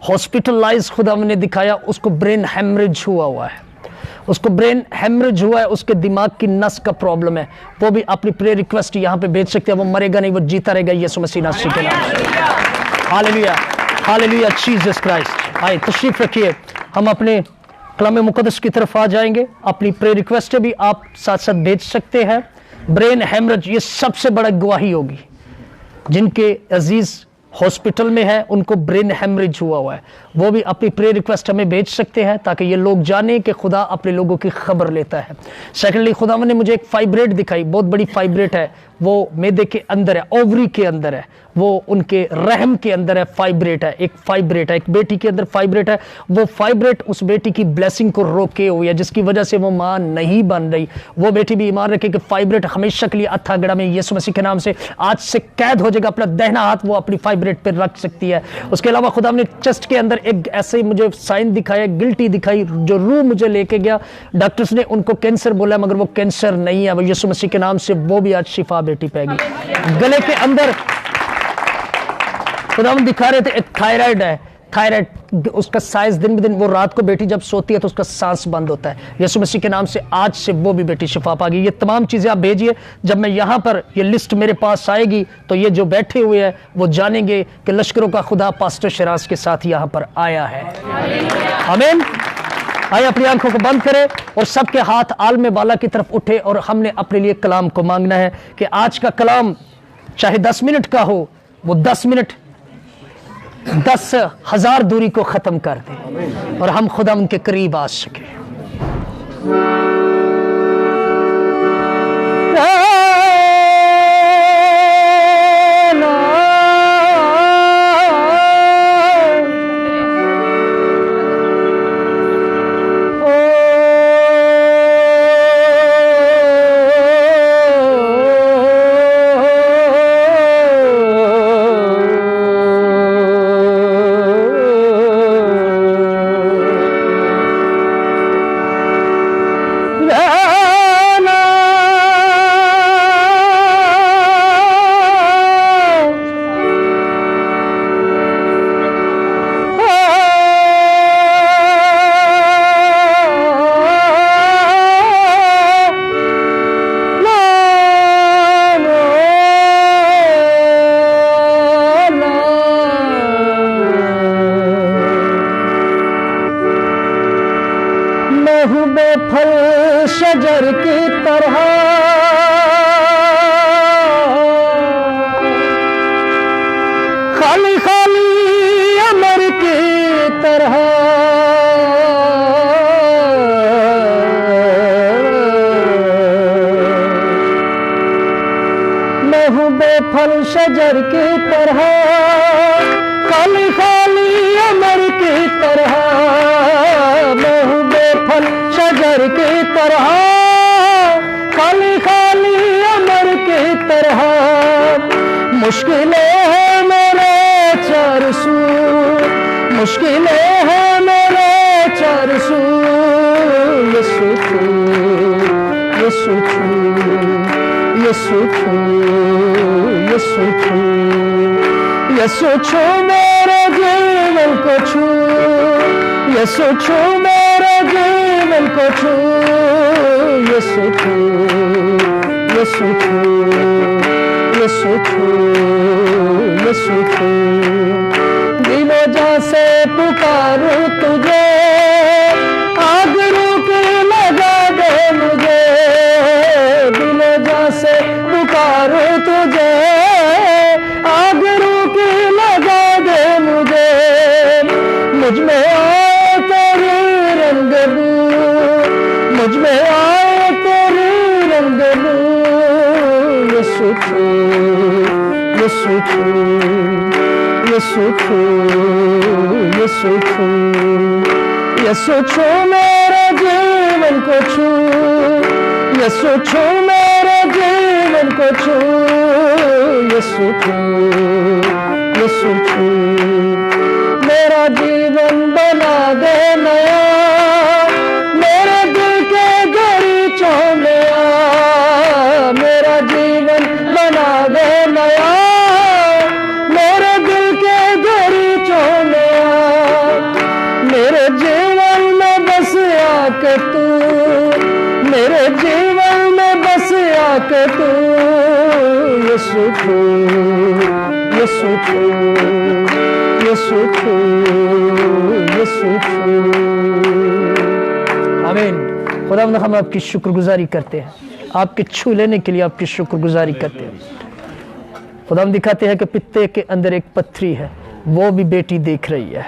हॉस्पिटलाइज खुदा ने दिखाया, उसको ब्रेन हेमरेज हुआ है, उसको ब्रेन हेमरेज हुआ है, उसके दिमाग की नस का प्रॉब्लम है। वो भी अपनी प्रेयर रिक्वेस्ट यहाँ पे भेज सकते हैं, वो मरेगा नहीं, वो जीता रहेगा यीशु मसीह नासरी के नाम से। Hallelujah, hallelujah, Jesus Christ. आइए तशरीफ रखिए, हम अपने कलाम मुक़द्दस की तरफ आ जाएंगे। अपनी प्रेयर रिक्वेस्ट भी आप साथ साथ भेज सकते हैं। ब्रेन हेमरेज ये सबसे बड़ा गवाही होगी, जिनके अजीज हॉस्पिटल में है उनको ब्रेन हेमरेज हुआ है, वो भी अपनी प्रेयर रिक्वेस्ट हमें भेज सकते हैं ताकि ये लोग जाने कि खुदा अपने लोगों की खबर लेता है। सेकेंडली खुदा ने मुझे एक फाइब्रेट दिखाई, बहुत बड़ी फाइब्रेट है, वो मैदे के अंदर है, ओवरी के अंदर है, वो उनके रहम के अंदर है, फाइब्रेट है, एक फाइब्रेट है, एक बेटी के अंदर फाइब्रेट है। वो फाइब्रेट उस बेटी की ब्लेसिंग को रोके हुई है, जिसकी वजह से वो मां नहीं बन रही। वो बेटी भी ईमान रखे कि फाइब्रेट हमेशा के लिए अथाह गड़ा में यीशु मसीह के नाम से आज से कैद हो जाएगा, अपना दाहिना हाथ वो अपनी फाइब्रेट पर रख सकती है। उसके अलावा खुदा ने चेस्ट के अंदर एक ऐसे ही मुझे साइन दिखाया, गिल्टी दिखाई, जो रूह मुझे लेके गया, डॉक्टर्स ने उनको कैंसर बोला, मगर वो कैंसर नहीं है, वो यीशु मसीह के नाम से वो भी आज शिफा बेटी पाएगी। गले के अंदर खुदा दिखा रहे थे एक थायराइड है, थायराइड उसका साइज दिन ब दिन, वो रात को बेटी जब सोती है तो उसका सांस बंद होता है। यीशु मसीह के नाम से आज से वो भी बेटी शिफा पाएगी। ये तमाम चीजें आप भेजिए, जब मैं यहाँ पर ये लिस्ट मेरे पास आएगी तो ये जो बैठे हुए हैं वो जानेंगे कि लश्करों का खुदा पास्टर शिराज के साथ यहाँ पर आया है। आमीन। आइए अपनी आंखों को बंद करें और सबके हाथ आलमे वाला की तरफ उठे और हमने अपने लिए कलाम को मांगना है कि आज का कलाम चाहे 10 मिनट का हो, वो 10 मिनट 10,000 दूरी को खत्म कर दे और हम खुदा उनके करीब आ सके। शजर की तरह खाली खाली अमर की तरह मैं हूँ बेफल शजर की तरह खाली खाली अमर की तरह मैं हूँ बेफल शजर की तरह खाली खाली अमर की तरह मुश्किलें हैं मेरे चार सू मुश्किलें हैं मेरे चार सू यीशु छू यीशु छू यीशु छू यीशु छू यीशु छू मेरे जीवन को छू यीशु छू मेरे जीवन को छू यीशु छू यीशु छू यीशु छू यीशु छू दिलो जा से पुकारूं तुझे आग रूप लगा दे मुझे दिलो जा से पुकारूं तुझे आग रूप लगा दे मुझे मुझ में आए तेरी रंग मुझ में आए तेरी रंग यीशु छू यीशु छू यीशु छू, यसु छू मेरे जीवन को छू, यसु छू मेरे जीवन को छू, यसु छू, मेरा जीवन बना दे नया, मेरे दिल के गरीचों में आ, मेरा जीवन बना दे नया, मेरे दिल के गरीचों में आ, मेरे जीवन में बस आके तू, मेरे जीवन में बस आके तू, यसु छू, यसु छू, यसु छू, यसु छू। आमीन। खुदावंद हम आपकी शुक्रगुजारी करते हैं, आपके छू लेने के लिए आपकी शुक्रगुजारी करते हैं। खुदावंद दिखाते हैं कि पित्ते के अंदर एक पत्थरी है, वो भी बेटी देख रही है,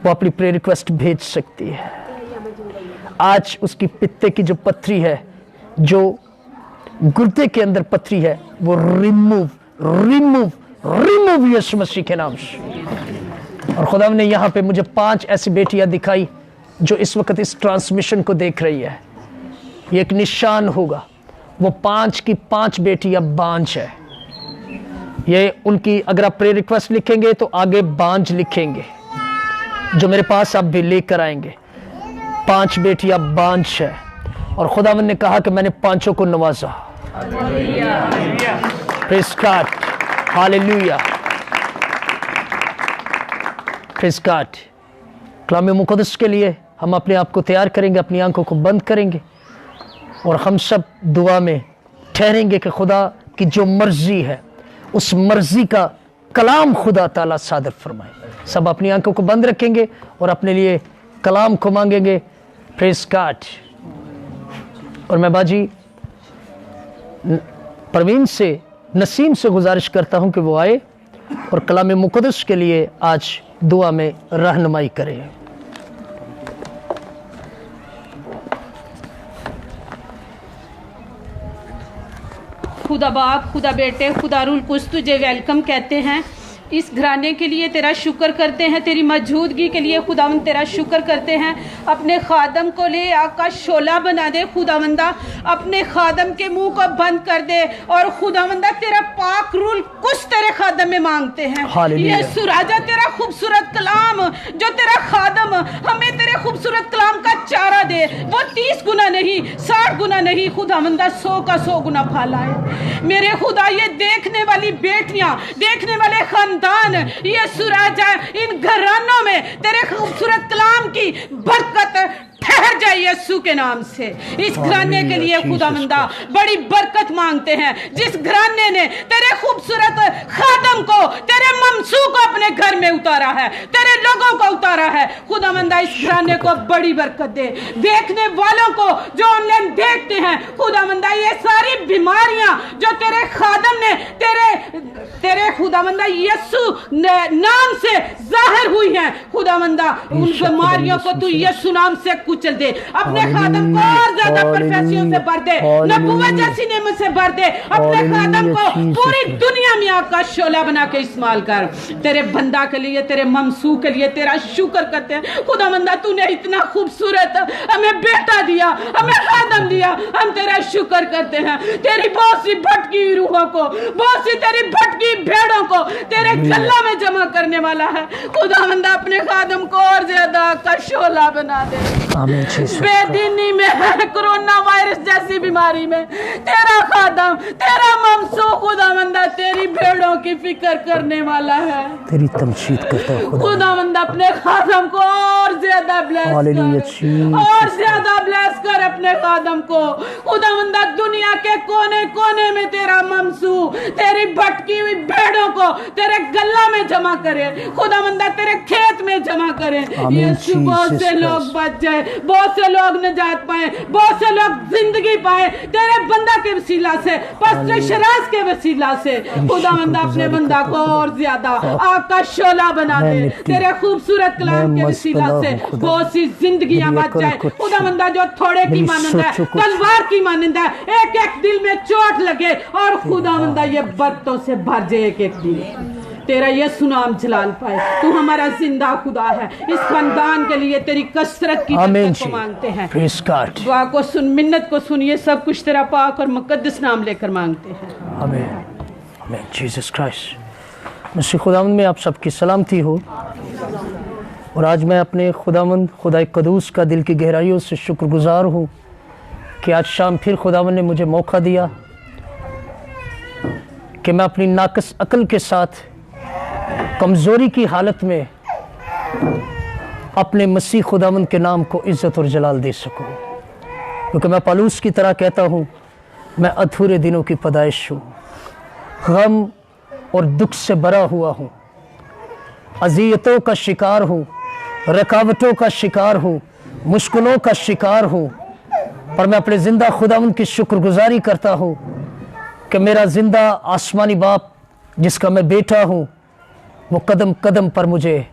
वो अपनी प्रेयर रिक्वेस्ट भेज सकती है। आज उसकी पित्ते की जो पत्थरी है, जो गुर्दे के अंदर पत्थरी है, वो रिमूव यीशु मसीह के नाम से। और खुदा ने यहाँ पे मुझे 5 ऐसी बेटियां दिखाई जो इस वक्त इस ट्रांसमिशन को देख रही है। ये एक निशान होगा, वो 5 की 5 बेटियां बांझ है। ये उनकी अगर आप प्रेयर रिक्वेस्ट लिखेंगे तो आगे बांझ लिखेंगे, जो मेरे पास आप भी लेकर आएंगे। 5 बेटियां बांझ है और खुदावंद ने कहा कि मैंने 5 को नवाजा। Praise God, hallelujah, praise God. कलाम मुक़द्दस के लिए हम अपने आप को तैयार करेंगे, अपनी आंखों को बंद करेंगे और हम सब दुआ में ठहरेंगे कि खुदा की जो मर्जी है उस मर्जी का कलाम खुदा ताला सादर फरमाए। सब अपनी आंखों को बंद रखेंगे और अपने लिए कलाम को मांगेंगे। Praise God. और मैं बाजी परवीन से, नसीम से गुजारिश करता हूं कि वो आए और कलाम मुक़द्दस के लिए आज दुआ में रहनुमाई करें। खुदा बाप, खुदा बेटे, खुदा रूल कुछ तुझे वेलकम कहते हैं। इस घराने के लिए तेरा शुक्र करते हैं, तेरी मौजूदगी के लिए खुदावंद तेरा शुक्र करते हैं। अपने खादम को ले आका शोला बना दे खुदावंदा, अपने खादम के मुंह को बंद कर दे और खुदावंदा तेरा पाक रूल कुछ तेरे खादम में मांगते हैं। ये सुराजा तेरा खूबसूरत कलाम जो तेरा खादम हमें तेरे खूबसूरत कलाम का चारा दे, वो 30 गुना नहीं, 60 गुना नहीं, खुदावंदा 100 का 100 गुना फल आए। मेरे खुदा, ये देखने वाली बेटियां, देखने वाले खानदान, ये सुराजा, इन घरानों में तेरे खूबसूरत कलाम की बरकत ठहर जाए यीशु के नाम से। इस घराने के लिए खुदावंदा बड़ी बरकत मांगते हैं। जिस घराने ने तेरे खूबसूरत खादम को, तेरे ममसू को अपने घर में उतारा है, तेरे लोगों को उतारा है, खुदावंदा इस घराने को बड़ी बरकत दे। देखने वालों को जो ऑनलाइन देखते हैं खुदावंदा, ये सारी बीमारियां जो तेरे खादम ने तेरे खुदावंदा यीशु नाम से जाहिर हुई हैं, खुदावंदा उन बीमारियों को तू यीशु नाम से कुचल दे। अपने खादम को और ज्यादा प्रोफेसियों से भर दे, नबूवत जैसी नेमत से भर दे। अपने खादम को पूरी दुनिया में आपका शोला बना के इस्तेमाल कर। तेरे बंदा के लिए, तेरे ममसू के लिए तेरा शुक्र करते हैं खुदावंदा। तूने इतना खूबसूरत हमें बेटा दिया, हमें खादम दिया, हम तेरा शुक्र करते हैं। तेरी बहुत सी भटकी रूहों को, बहुत सी तेरी भटकी भेड़ों को तेरे गल्ला में जमा करने वाला है खुदावंदा। अपने खादम को और ज्यादा का शोला बना दे। बेदीनी में, कोरोना वायरस जैसी बीमारी में तेरा खादम, तेरा ममसू खुदावंदा तेरी भेड़ों की फिक्र करने वाला है। तेरी तमशीद करता हूं खुदावंदा, अपने खादम को और ज्यादा ब्लेस कर, और ज्यादा ब्लेस कर अपने खादम को खुदावंदा। दुनिया के कोने कोने में तेरा ममसू तेरी भटकी हुई भेड़ों को तेरे गल्ला में जमा करे खुदावंदा, तेरे खेत में जमा करे। यीशु, बहुत से लोग बच जाए, बहुत से लोग निजात पाए, बहुत से लोग जिंदगी पाए तेरे बंदा के वसीला से, पास्टर शराज के वसीला से। खुदावंदा, अपने बंदा को और ज्यादा आपका शोला बना दे तेरे खूबसूरत कलाम के वसीला से। बहुत सी जिंदगियां बच जाए खुदावंदा, जो थोड़े की मानंद है, तलवार की मानंद है, एक एक दिल में चोट लगे और खुदावंदा ये बरतों से भर जाए एक एक दिल। तेरा यीशु नाम जलाल पाए। तू हमारा जिंदा खुदा है। इस खानदान के लिए तेरी कसरत की बरकत को मांगते हैं। दुआ को सुन, मिन्नत को सुन, ये सब कुछ तेरा पाक और मुकद्दस नाम लेकर मांगते हैं। आमीन आमीन। Jesus Christ. मसीह खुदावंद में आप सबकी सलामती हो। और आज मैं अपने खुदावंद खुदा कदूस का दिल की गहराइयों से शुक्रगुजार हूँ कि आज शाम फिर खुदावंद ने मुझे मौका दिया कि मैं अपनी नाकस अकल के साथ कमज़ोरी की हालत में अपने मसीह खुदावंद के नाम को इज़्ज़त और जलाल दे सकूं। क्योंकि मैं पौलुस की तरह कहता हूँ, मैं अधूरे दिनों की पैदाइश हूँ, गम और दुख से भरा हुआ हूँ, अज़ियतों का शिकार हूँ, रुकावटों का शिकार हूँ, मुश्किलों का शिकार हूँ। पर मैं अपने ज़िंदा खुदावंद की शुक्रगुजारी करता हूँ कि मेरा ज़िंदा आसमानी बाप जिसका मैं बेटा हूँ, वो कदम कदम पर मुझे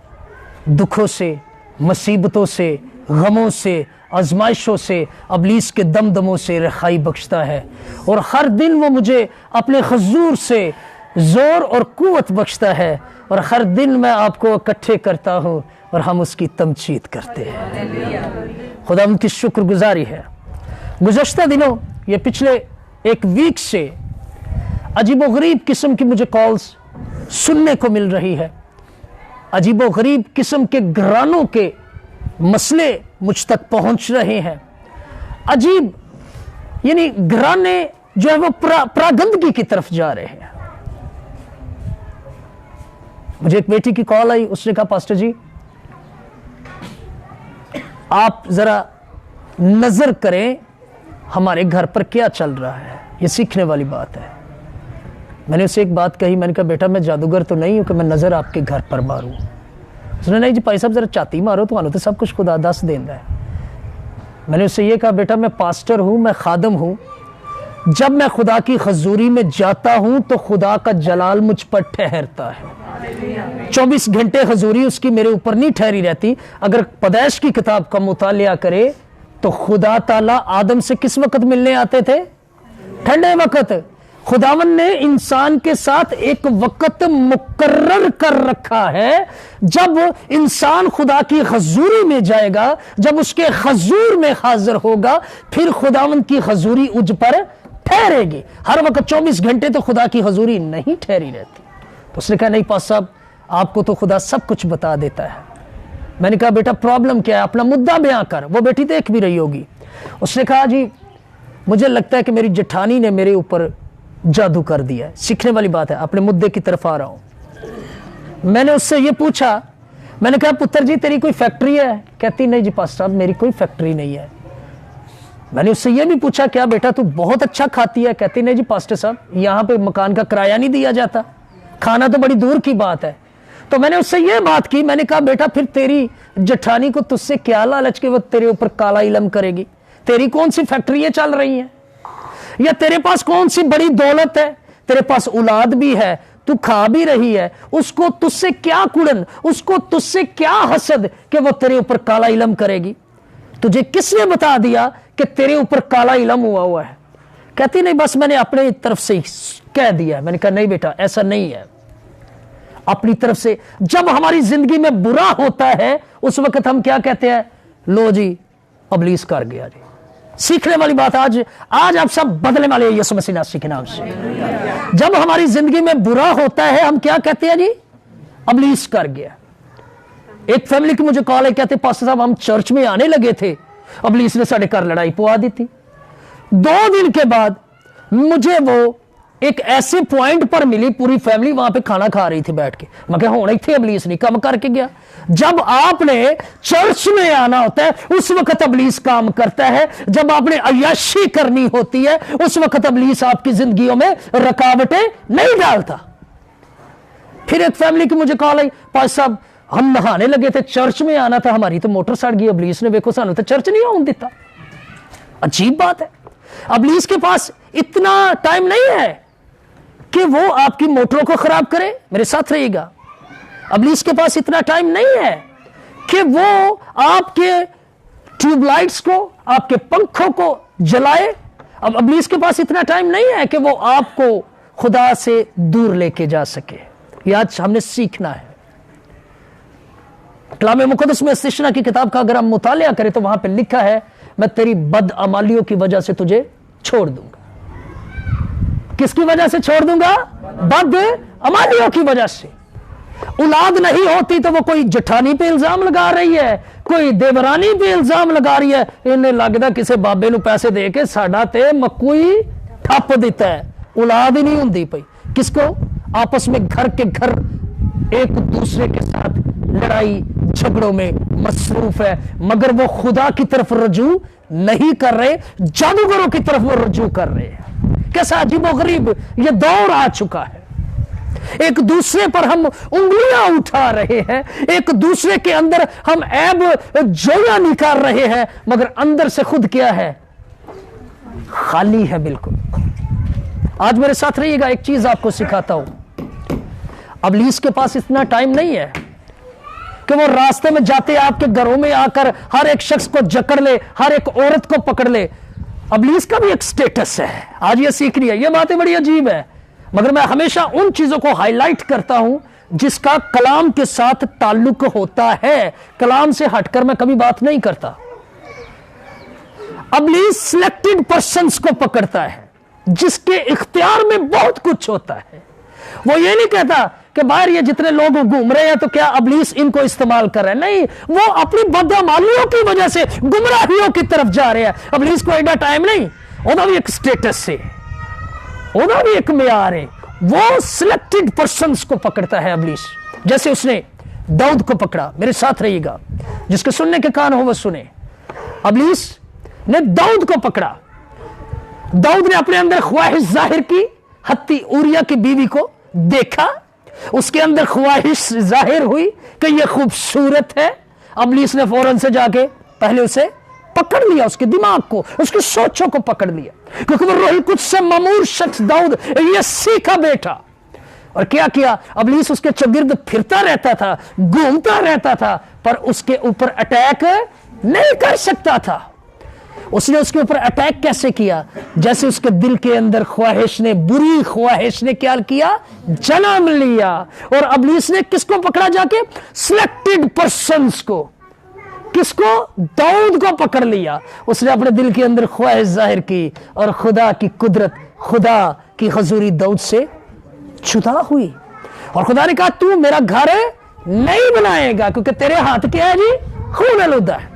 दुखों से, मुसीबतों से, गमों से, आजमाइशों से, अबलीस के दमदमों से रखाई बख्शता है। और हर दिन वो मुझे अपने हुजूर से ज़ोर और कुव्वत बख्शता है। और हर दिन मैं आपको इकट्ठे करता हूँ और हम उसकी तमजीद करते हैं। खुदा उनकी शुक्रगुजारी है। गुज़श्ता दिनों, ये पिछले एक वीक से अजीबोगरीब किस्म की मुझे कॉल्स सुनने को मिल रही है। अजीबोगरीब किस्म के घरानों के मसले मुझ तक पहुंच रहे हैं। अजीब यानी घराने जो है वो प्रागंदगी की तरफ जा रहे हैं। मुझे एक बेटी की कॉल आई, उसने कहा पास्टर जी आप जरा नजर करें हमारे घर पर क्या चल रहा है। ये सीखने वाली बात है। मैंने उसे एक बात कही, मैंने कहा बेटा मैं जादूगर तो नहीं हूं कि मैं नजर आपके घर पर मारूं। उसने नहीं जी भाई साहब जरा छाती मारो, तो सब कुछ खुदा दस देंदा है। मैंने उससे ये कहा बेटा मैं पास्टर हूं, मैं खादम हूं। जब मैं खुदा की हजूरी में जाता हूं तो खुदा का जलाल मुझ पर ठहरता है। 24 घंटे हजूरी उसकी मेरे ऊपर नहीं ठहरी रहती। अगर पैदाइश की किताब का मुतालिया करे तो खुदा ताला आदम से किस वक्त मिलने आते थे? ठंडे वक्त। खुदावन ने इंसान के साथ एक वक्त मुकर्रर कर रखा है। जब इंसान खुदा की हजूरी में जाएगा, जब उसके हजूर में हाजिर होगा, फिर खुदावन की हजूरी उज पर ठहरेगी। हर वक्त 24 घंटे तो खुदा की हजूरी नहीं ठहरी रहती। तो उसने कहा नहीं पास साहब आपको तो खुदा सब कुछ बता देता है। मैंने कहा बेटा प्रॉब्लम क्या है, अपना मुद्दा बयां कर। वो बेटी देख भी रही होगी। उसने कहा जी मुझे लगता है कि मेरी जेठानी ने मेरे ऊपर जादू कर दिया है। सीखने वाली बात है, अपने मुद्दे की तरफ आ रहा हूं। मैंने उससे ये पूछा, मैंने कहा पुत्र जी तेरी कोई फैक्ट्री है? कहती नहीं जी पास्टर साहब मेरी कोई फैक्ट्री नहीं है। मैंने उससे ये भी पूछा क्या बेटा तू बहुत अच्छा खाती है? कहती नहीं जी पास्टर साहब यहां पे मकान का किराया नहीं दिया जाता, खाना तो बड़ी दूर की बात है। तो मैंने उससे ये बात की, मैंने कहा बेटा फिर तेरी जेठानी को तुझसे क्या लालच के वो तेरे ऊपर काला इलम करेगी? तेरी कौन सी फैक्ट्रियां चल रही हैं, या तेरे पास कौन सी बड़ी दौलत है? तेरे पास औलाद भी है, तू खा भी रही है, उसको तुझसे क्या कुड़न, उसको तुझसे क्या हसद कि वो तेरे ऊपर काला इलम करेगी? तुझे किसने बता दिया कि तेरे ऊपर काला इलम हुआ है? कहती नहीं बस मैंने अपने तरफ से ही कह दिया। मैंने कहा नहीं बेटा ऐसा नहीं है। अपनी तरफ से जब हमारी जिंदगी में बुरा होता है उस वक्त हम क्या कहते हैं? लो जी अबलीस कर गया जी। सीखने वाली बात आज आप सब बदलने वाले यीशु मसीह नासरी के नाम से। जब हमारी जिंदगी में बुरा होता है हम क्या कहते हैं जी? अबलीस कर गया। एक फैमिली की मुझे कॉल है, कहते पास्टर साहब हम चर्च में आने लगे थे, अबलीस ने साढ़े घर लड़ाई पुआ दी थी। 2 दिन के बाद मुझे वो एक ऐसे पॉइंट पर मिली, पूरी फैमिली वहां पे खाना खा रही थी बैठ के। मैं कहा होना थे अबलीस नहीं काम करके गया। जब आपने चर्च में आना होता है उस वक्त अबलीस काम करता है। जब आपने अय्याशी करनी होती है उस वक्त अबलीस आपकी जिंदगियों में रुकावटें नहीं डालता। फिर एक फैमिली की मुझे कॉल आई, पास साहब हम नहाने लगे थे, चर्च में आना था, हमारी तो मोटर सड़ गई, अबलीस ने देखो सानू तो चर्च नहीं आने देता। अजीब बात है, अबलीस के पास इतना टाइम नहीं है कि वो आपकी मोटरों को खराब करे। मेरे साथ रहिएगा, अबलीस के पास इतना टाइम नहीं है कि वो आपके ट्यूबलाइट्स को, आपके पंखों को जलाए। अब अबलीस के पास इतना टाइम नहीं है कि वो आपको खुदा से दूर लेके जा सके। ये आज हमने सीखना है। कलाम मुकद्दस में इस्तिश्ना की किताब का अगर हम मुतालिया करें तो वहां पे लिखा है, मैं तेरी बदअमालियों की वजह से तुझे छोड़ दूंगा। किसकी वजह से छोड़ दूंगा? बदअमालियों की वजह से। औलाद नहीं होती तो वो कोई जठानी पे इल्जाम लगा रही है, कोई देवरानी पे इल्जाम लगा रही है, इन्हें लगता किसी बाबे नूं पैसे दे के साडा ते मक्कू ठप दिता है। औलाद ही नहीं होंदी पई। किसको? आपस में घर के घर एक दूसरे के साथ लड़ाई झगड़ों में मसरूफ है, मगर वो खुदा की तरफ रजू नहीं कर रहे, जादूगरों की तरफ वो रजू कर रहे हैं। कैसा अजीबोगरीब ये दौर आ चुका है। एक दूसरे पर हम उंगलियां उठा रहे हैं, एक दूसरे के अंदर हम ऐब जोया निकाल रहे हैं, मगर अंदर से खुद क्या है? खाली है बिल्कुल। आज मेरे साथ रहिएगा, एक चीज आपको सिखाता हूं। अबलीस के पास इतना टाइम नहीं है कि वो रास्ते में जाते आपके घरों में आकर हर एक शख्स को जकड़ ले, हर एक औरत को पकड़ ले। अबलीस का भी एक स्टेटस है, आज ये सीख रही है। ये बातें बड़ी अजीब है, मगर मैं हमेशा उन चीजों को हाईलाइट करता हूं जिसका कलाम के साथ ताल्लुक होता है। कलाम से हटकर मैं कभी बात नहीं करता। अबलीस सिलेक्टेड पर्सन्स को पकड़ता है जिसके इख्तियार में बहुत कुछ होता है। वो ये नहीं कहता कि बाहर ये जितने लोग घूम रहे हैं तो क्या अबलीस इनको इस्तेमाल कर रहे हैं, नहीं, वो अपनी बदअमालियों की वजह से गुमराहियों की तरफ जा रहे हैं। अबलीस को एडा टाइम नहीं, ओदा भी एक स्टेटस है, ओदा भी एक मियार है। वो सिलेक्टेड पर्सन्स को पकड़ता है अबलीस। जैसे उसने दाऊद को पकड़ा, मेरे साथ रहिएगा, जिसके सुनने के कान हो वो सुने। अबलीस ने दाऊद को पकड़ा। दाऊद ने अपने अंदर ख्वाहिश जाहिर की, हत्ती उरिया की बीवी को देखा, उसके अंदर ख्वाहिश जाहिर हुई कि यह खूबसूरत है। अबलीस ने फौरन से जाके पहले उसे पकड़ लिया, उसके दिमाग को, उसकी सोचों को पकड़ लिया, क्योंकि वो रूह कुद्स से ममूर शख्स दाऊद ये सीखा बेटा। और क्या किया? अबलीस उसके चौगिर्द फिरता रहता था, घूमता रहता था, पर उसके ऊपर अटैक नहीं कर सकता था। उसने उसके ऊपर अटैक कैसे किया? जैसे उसके दिल के अंदर ख्वाहिश ने, बुरी ख्वाहिश ने क्या किया? जन्म लिया। और अबलीस ने किसको पकड़ा जाके? सिलेक्टेड पर्सन्स को। किसको? दाऊद को पकड़ लिया। उसने अपने दिल के अंदर ख्वाहिश जाहिर की और खुदा की कुदरत, खुदा की हजूरी दाऊद से जुदा हुई। और खुदा ने कहा तू मेरा घर नहीं बनाएगा क्योंकि तेरे हाथ क्या है जी? खून आलूदा है।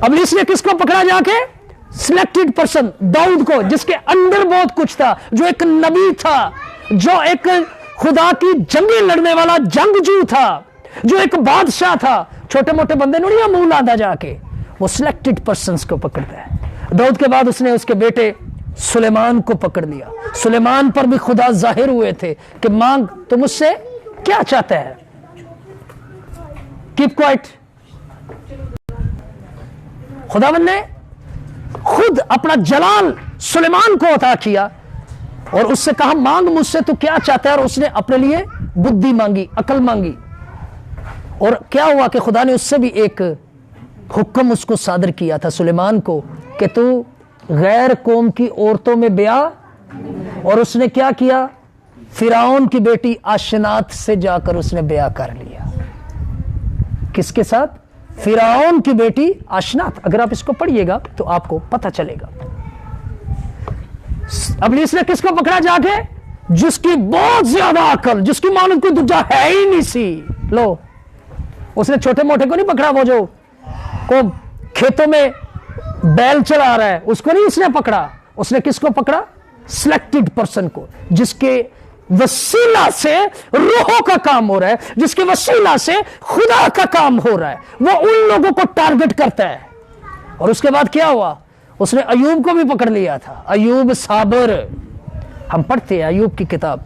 अबलीस ने किसको पकड़ा जाके? सिलेक्टेड पर्सन दाऊद को, जिसके अंदर बहुत कुछ था, जो एक नबी था, जो एक खुदा की जंगें लड़ने वाला जंगजू था, जो एक बादशाह था। छोटे मोटे बंदे नहीं मुंह लादा जाके, वो सिलेक्टेड पर्सन्स को पकड़ता है। दाऊद के बाद उसने उसके बेटे सुलेमान को पकड़ लिया। सुलेमान पर भी खुदा जाहिर हुए थे कि मांग तो मुझसे क्या चाहता है, कीप क्वाइट। खुदावंद ने खुद अपना जलाल सुलेमान को अता किया और उससे कहा मांग मुझसे तू क्या चाहता है, और उसने अपने लिए बुद्धि मांगी, अकल मांगी। और क्या हुआ कि खुदा ने उससे भी एक हुक्म उसको सादर किया था सुलेमान को कि तू गैर कौम की औरतों में ब्याह। और उसने क्या किया? फिरौन की बेटी आशनात से जाकर उसने ब्याह कर लिया। किसके साथ? फिरौन की बेटी आशनात। अगर आप इसको पढ़िएगा तो आपको पता चलेगा। अबलीस ने किसको पकड़ा जाके? जिसकी बहुत ज्यादा अकल, जिसकी मालूम कोई दूजा है ही नहीं सी। लो, उसने छोटे मोटे को नहीं पकड़ा, वो जो को खेतों में बैल चला रहा है उसको नहीं उसने पकड़ा। उसने किसको पकड़ा? सिलेक्टेड पर्सन को, जिसके वसीला से रूहों का काम हो रहा है, जिसके वसीला से खुदा का काम हो रहा है, वो उन लोगों को टारगेट करता है। और उसके बाद क्या हुआ? उसने अयूब को भी पकड़ लिया था। अयूब साबर, हम पढ़ते हैं अयूब की किताब।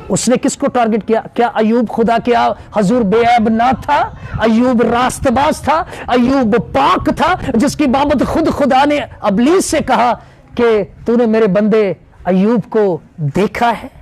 उसने किसको टारगेट किया? क्या अयूब खुदा के हजूर बेऐब ना था? अयूब रास्तबाज था, अयूब पाक था, जिसकी बाबत खुद खुदा ने अबलीस से कहा कि तूने मेरे बंदे अयूब को देखा है।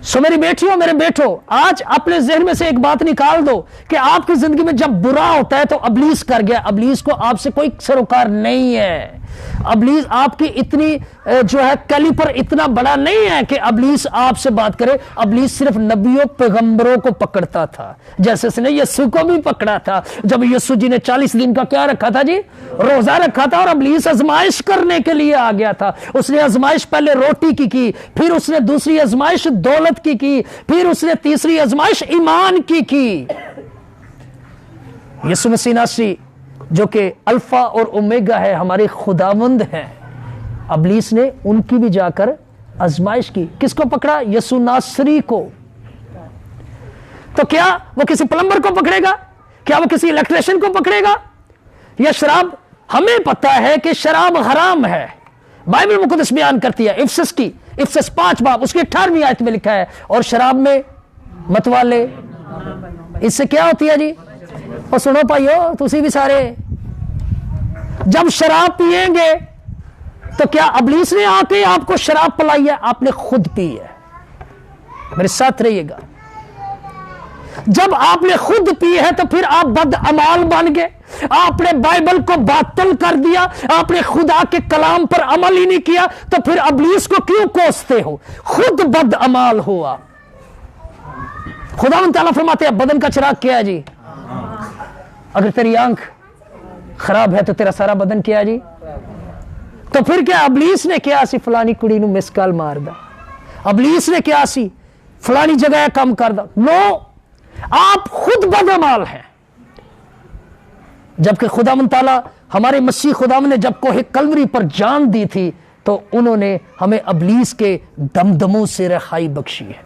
सो मेरी बेटियों, मेरे बेटो, आज अपने जहन में से एक बात निकाल दो कि आपकी जिंदगी में जब बुरा होता है तो अबलीस कर गया। अबलीस को आपसे कोई सरोकार नहीं है। ابلیس آپ کی اتنی جو ہے کیلیپر اتنا بڑا نہیں ہے کہ ابلیس آپ سے بات کرے. ابلیس صرف نبیوں پیغمبروں کو پکڑتا تھا, جیسے اس نے یسوع کو بھی پکڑا تھا جب یسوع جی نے 40 دن کا کیا رکھا تھا جی, روزہ رکھا تھا, اور ابلیس آزمائش کرنے کے لیے آ گیا تھا. اس نے آزمائش پہلے روٹی کی, پھر اس نے دوسری آزمائش دولت کی, پھر اس نے تیسری آزمائش ایمان کی. یسوع مسیح ناصری جو کہ الفا اور اومیگا ہے, ہمارے خداوند ہیں, ابلیس نے ان کی بھی جا کر آزمائش کی. کس کو پکڑا؟ یسوع ناصری کو. تو کیا وہ کسی پلمبر کو پکڑے گا؟ کیا وہ کسی الیکٹریشین کو پکڑے گا؟ یا شراب؟ ہمیں پتا ہے کہ شراب حرام ہے, بائبل مقدس بیان کرتی ہے. افسس 5 باب اس کی 18ویں آیت میں لکھا ہے, اور شراب میں متوالے. اس سے کیا ہوتی ہے جی؟ اور سنو پائیو, تسی بھی سارے جب شراب پیئیں گے تو کیا ابلیس نے آ کے آپ کو شراب پلائی ہے؟ آپ نے خود پی ہے. میرے ساتھ رہیے گا. جب آپ نے خود پی ہے تو پھر آپ بد عمال بن گئے, آپ نے بائبل کو باطل کر دیا, آپ نے خدا کے کلام پر عمل ہی نہیں کیا, تو پھر ابلیس کو کیوں کوستے ہو؟ خود بد عمال ہوا. خداوند تعالیٰ فرماتے ہیں بدن کا چراغ کیا ہے جی؟ اگر تیری آنکھ خراب ہے تو تیرا سارا بدن کیا ہے جی؟ تو پھر کیا ابلیس نے کیا سی فلانی کڑی نو مس کال مار دا, ابلیس نے کیا سی فلانی جگہ کام کر دا؟ نو, آپ خود بدعمال ہیں. جبکہ خداوند تعالیٰ ہمارے مسیح خداوند نے جب کوہ کلوری پر جان دی تھی تو انہوں نے ہمیں ابلیس کے دمدموں سے رہائی بخشی ہے,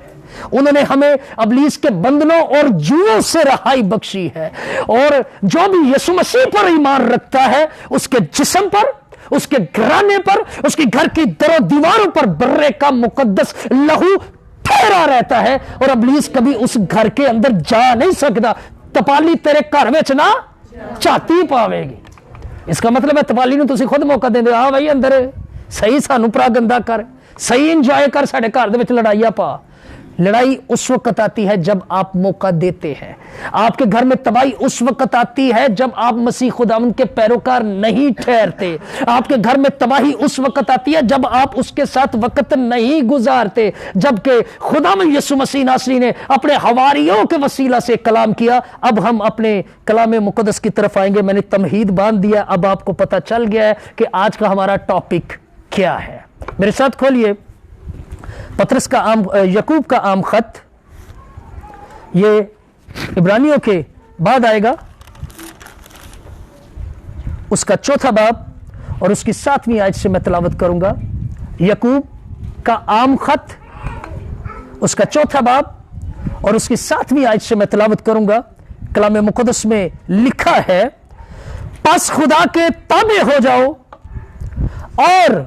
انہوں نے ہمیں ابلیس کے بندنوں اور جوؤں سے رہائی بخشی ہے. اور جو بھی یسوع مسیح پر ایمان رکھتا ہے, اس کے جسم پر, اس کے گھرانے پر, اس کے گھر کی در و دیواروں پر برے کا مقدس لہو ٹھہرا رہتا ہے, اور ابلیس کبھی اس گھر کے اندر جا نہیں سکتا. تپالی تیرے گھر میں نہ چاتی پاوے گی. اس کا مطلب ہے تپالی نو تسی خود موقع دے دے, ہاں بھائی اندر صحیح سانو پرا گندا کر, صحیح انجوائے کر, ساڈے گھر دے وچ لڑائیاں پا. لڑائی اس وقت آتی ہے جب آپ موقع دیتے ہیں. آپ کے گھر میں تباہی اس وقت آتی ہے جب آپ مسیح خداوند کے پیروکار نہیں ٹھہرتے. آپ کے گھر میں تباہی اس وقت آتی ہے جب آپ اس کے ساتھ وقت نہیں گزارتے. جبکہ خداوند یسوع مسیح ناصری نے اپنے حواریوں کے وسیلہ سے کلام کیا. اب ہم اپنے کلام مقدس کی طرف آئیں گے. میں نے تمہید باندھ دیا, اب آپ کو پتہ چل گیا ہے کہ آج کا ہمارا ٹاپک کیا ہے. میرے ساتھ کھولیے پطرس کا یعقوب کا عام خط, یہ عبرانیوں کے بعد آئے گا, اس کا 4 باب اور اس کی 7ویں آیت سے میں تلاوت کروں گا. یعقوب کا عام خط, اس کا 4 باب اور اس کی 7ویں آیت سے میں تلاوت کروں گا. کلام مقدس میں لکھا ہے, پس خدا کے تابع ہو جاؤ اور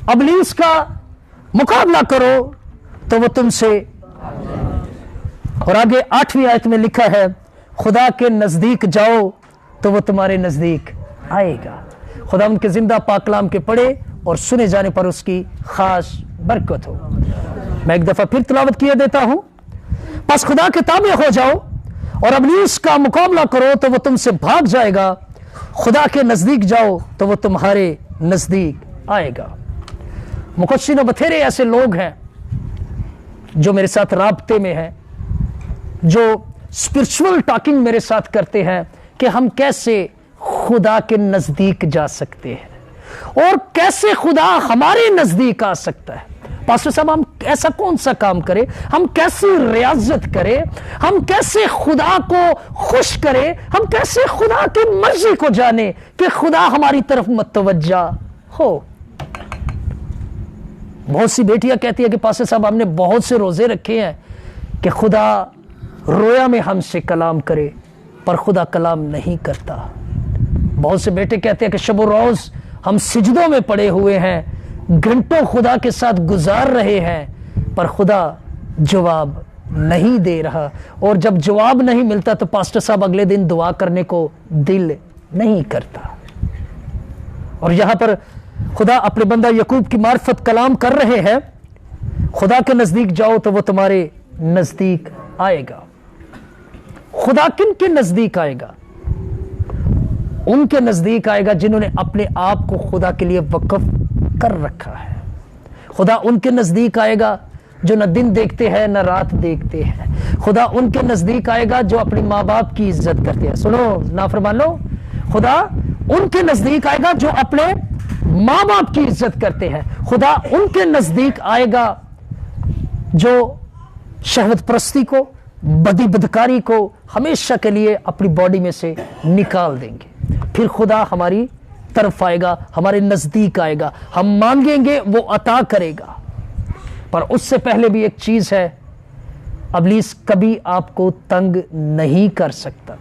ابلیس کا مقابلہ کرو تو وہ تم سے. اور آگے 8ویں آیت میں لکھا ہے, خدا کے نزدیک جاؤ تو وہ تمہارے نزدیک آئے گا. خدا ان کے زندہ پاک کلام کے پڑھے اور سنے جانے پر اس کی خاص برکت ہو. میں ایک دفعہ پھر تلاوت کیے دیتا ہوں. پس خدا کے تابع ہو جاؤ اور ابلیس کا مقابلہ کرو تو وہ تم سے بھاگ جائے گا. خدا کے نزدیک جاؤ تو وہ تمہارے نزدیک آئے گا. مقدسینوں, بتھیرے ایسے لوگ ہیں جو میرے ساتھ رابطے میں ہیں, جو اسپرچول ٹاکنگ میرے ساتھ کرتے ہیں کہ ہم کیسے خدا کے نزدیک جا سکتے ہیں اور کیسے خدا ہمارے نزدیک آ سکتا ہے. پاسٹر صاحب, ہم ایسا کون سا کام کریں, ہم کیسی ریاضت کریں, ہم کیسے خدا کو خوش کریں, ہم کیسے خدا کی مرضی کو جانیں کہ خدا ہماری طرف متوجہ ہو. بہت سی بیٹیاں کہتی ہیں کہ پاسٹر صاحب ہم نے بہت سے روزے رکھے ہیں کہ خدا رویا میں ہم سے کلام کرے, پر خدا کلام نہیں کرتا. بہت سے بیٹے کہتے ہیں کہ شب و روز ہم سجدوں میں پڑے ہوئے ہیں, گھنٹوں خدا کے ساتھ گزار رہے ہیں, پر خدا جواب نہیں دے رہا. اور جب جواب نہیں ملتا تو پاسٹر صاحب اگلے دن دعا کرنے کو دل نہیں کرتا. اور یہاں پر خدا اپنے بندہ یعقوب کی معرفت کلام کر رہے ہیں, خدا کے نزدیک جاؤ تو وہ تمہارے نزدیک آئے گا. خدا کن کے نزدیک آئے گا؟ ان کے نزدیک آئے گا جنہوں نے اپنے آپ کو خدا کے لیے وقف کر رکھا ہے. خدا ان کے نزدیک آئے گا جو نہ دن دیکھتے ہیں نہ رات دیکھتے ہیں. خدا ان کے نزدیک آئے گا جو اپنے ماں باپ کی عزت کرتے ہیں. سنو نافرمانو, خدا ان کے نزدیک آئے گا جو اپنے ماں باپ کی عزت کرتے ہیں. خدا ان کے نزدیک آئے گا جو شہوت پرستی کو, بدی بدکاری کو ہمیشہ کے لیے اپنی باڈی میں سے نکال دیں گے. پھر خدا ہماری طرف آئے گا, ہمارے نزدیک آئے گا, ہم مانگیں گے وہ عطا کرے گا. پر اس سے پہلے بھی ایک چیز ہے, ابلیس کبھی آپ کو تنگ نہیں کر سکتا.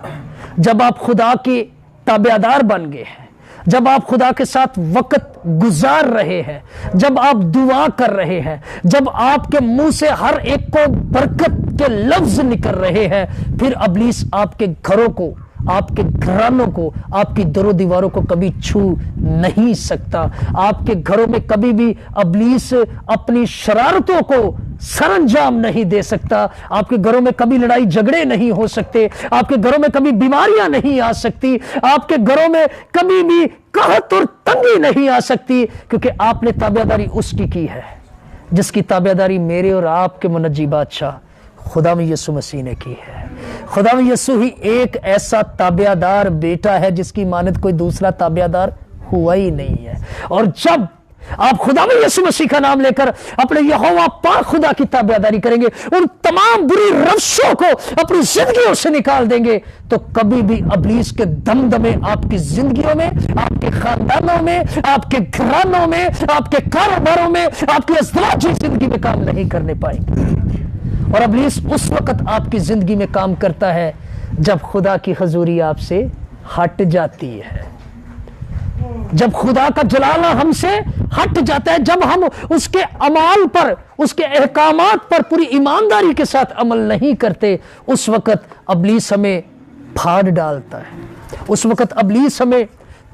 جب آپ خدا کے تابعدار بن گئے ہیں, جب آپ خدا کے ساتھ وقت گزار رہے ہیں, جب آپ دعا کر رہے ہیں, جب آپ کے منہ سے ہر ایک کو برکت کے لفظ نکل رہے ہیں, پھر ابلیس آپ کے گھروں کو, آپ کے گھرانوں کو, آپ کی در و دیواروں کو کبھی چھو نہیں سکتا. آپ کے گھروں میں کبھی بھی ابلیس اپنی شرارتوں کو سر انجام نہیں دے سکتا. آپ کے گھروں میں کبھی لڑائی جھگڑے نہیں ہو سکتے. آپ کے گھروں میں کبھی بیماریاں نہیں آ سکتی. آپ کے گھروں میں کبھی بھی قحط اور تنگی نہیں آ سکتی, کیونکہ آپ نے تابعداری اس کی ہے جس کی تابعداری میرے اور آپ کے منجی بادشاہ خدا میں یسوع مسیح نے کی ہے. خدا میں یسوع ہی ایک ایسا تابعدار بیٹا ہے جس کی مانند کوئی دوسرا تابعدار ہوا ہی نہیں ہے. اور جب آپ خدا میں یسوع مسیح کا نام لے کر اپنے یہوہ پاک خدا کی تابعداری کریں گے, ان تمام بری روشوں کو اپنی زندگیوں سے نکال دیں گے, تو کبھی بھی ابلیس کے دمدمے آپ کی زندگیوں میں, آپ کے خاندانوں میں, آپ کے گھرانوں میں, آپ کے کاروباروں میں, آپ کی ازدواجی زندگی میں کام نہیں کرنے پائیں گے. اور ابلیس اس وقت آپ کی زندگی میں کام کرتا ہے جب خدا کی حضوری آپ سے ہٹ جاتی ہے, جب خدا کا جلالہ ہم سے ہٹ جاتا ہے, جب ہم اس کے اعمال پر, اس کے احکامات پر پوری ایمانداری کے ساتھ عمل نہیں کرتے. اس وقت ابلیس ہمیں پھاڑ ڈالتا ہے, اس وقت ابلیس ہمیں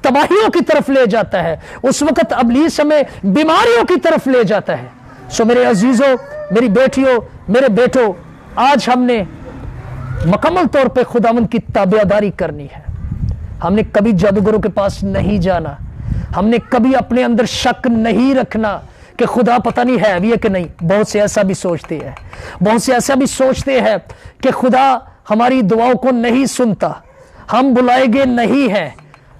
تباہیوں کی طرف لے جاتا ہے, اس وقت ابلیس ہمیں بیماریوں کی طرف لے جاتا ہے. سو میرے عزیزوں, میری بیٹیوں, میرے بیٹوں, آج ہم نے مکمل طور پہ خداوند کی تابعداری کرنی ہے. ہم نے کبھی جادوگروں کے پاس نہیں جانا, ہم نے کبھی اپنے اندر شک نہیں رکھنا کہ خدا پتہ نہیں ہے بھی ہے کہ نہیں. بہت سے ایسا بھی سوچتے ہیں, بہت سے ایسا بھی سوچتے ہیں کہ خدا ہماری دعاؤں کو نہیں سنتا, ہم بلائے گئے نہیں ہیں.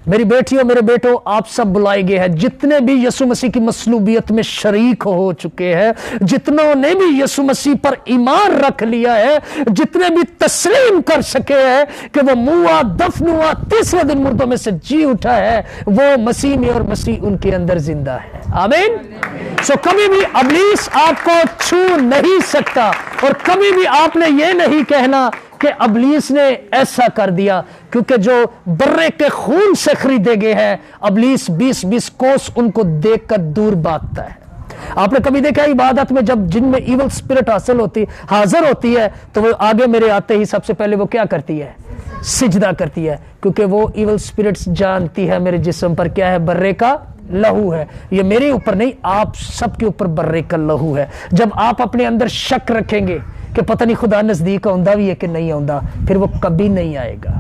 میری بیٹیوں, میرے بیٹوں, آپ سب بلائے گئے ہیں. جتنے بھی یسوع مسیح کی مصلوبیت میں شریک ہو چکے ہیں, جتنوں نے بھی یسوع مسیح پر ایمان رکھ لیا ہے, جتنے بھی تسلیم کر سکے ہیں کہ وہ موا دفن ہوا, تیسرے دن مردوں میں سے جی اٹھا ہے, وہ مسیح میں اور مسیح ان کے اندر زندہ ہے. آمین. سو کبھی بھی ابلیس آپ کو چھو نہیں سکتا, اور کبھی بھی آپ نے یہ نہیں کہنا کہ ابلیس نے ایسا کر دیا, کیونکہ جو برے کے خون سے خریدے گئے ہیں, ابلیس 20-20 کوس ان کو دیکھ کر دور بھاگتا ہے. آپ نے کبھی دیکھا عبادت میں جب جن میں ایول اسپرٹ حاضر ہوتی ہے, تو وہ آگے میرے آتے ہی سب سے پہلے وہ کیا کرتی ہے؟ سجدہ کرتی ہے, کیونکہ وہ ایول اسپرٹس جانتی ہے میرے جسم پر کیا ہے, برے کا لہو ہے. یہ میرے اوپر نہیں, آپ سب کے اوپر برے کا لہو ہے. جب آپ اپنے اندر شک رکھیں گے کہ پتہ نہیں خدا نزدیک آؤندہ بھی ہے کہ نہیں آؤندہ, پھر وہ کبھی نہیں آئے گا.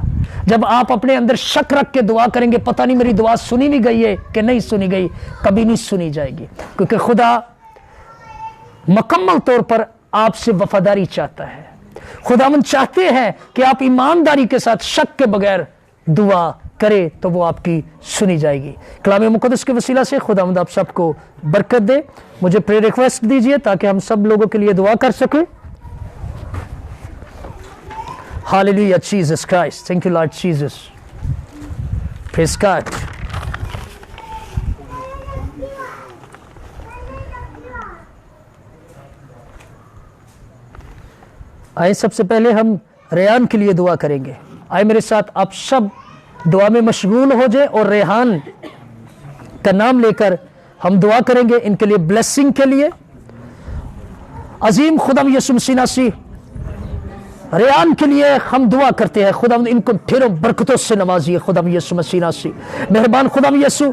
جب آپ اپنے اندر شک رکھ کے دعا کریں گے, پتہ نہیں میری دعا سنی بھی گئی ہے کہ نہیں سنی گئی, کبھی نہیں سنی جائے گی, کیونکہ خدا مکمل طور پر آپ سے وفاداری چاہتا ہے. خداوند چاہتے ہیں کہ آپ ایمانداری کے ساتھ شک کے بغیر دعا کرے, تو وہ آپ کی سنی جائے گی. کلام مقدس کے وسیلہ سے خداوند آپ سب کو برکت دے. مجھے پریئر ریکویسٹ دیجئے تاکہ ہم سب لوگوں کے لیے دعا کر سکیں. Hallelujah, Jesus Christ. Thank you, Lord Jesus. Praise God. آئے سب سے پہلے ہم ریحان کے لیے دعا کریں گے. آئے میرے ساتھ آپ سب دعا میں مشغول ہو جائیں, اور ریحان کا نام لے کر ہم دعا کریں گے ان کے لیے, بلیسنگ کے لیے. عظیم خدا یسوع مسیح ناصری, ریحان کے لیے ہم دعا کرتے ہیں, خدا ان کو ڈھیروں برکتوں سے نوازیے. خدا یسوع مسیح ناصری مہربان, خدا یسوع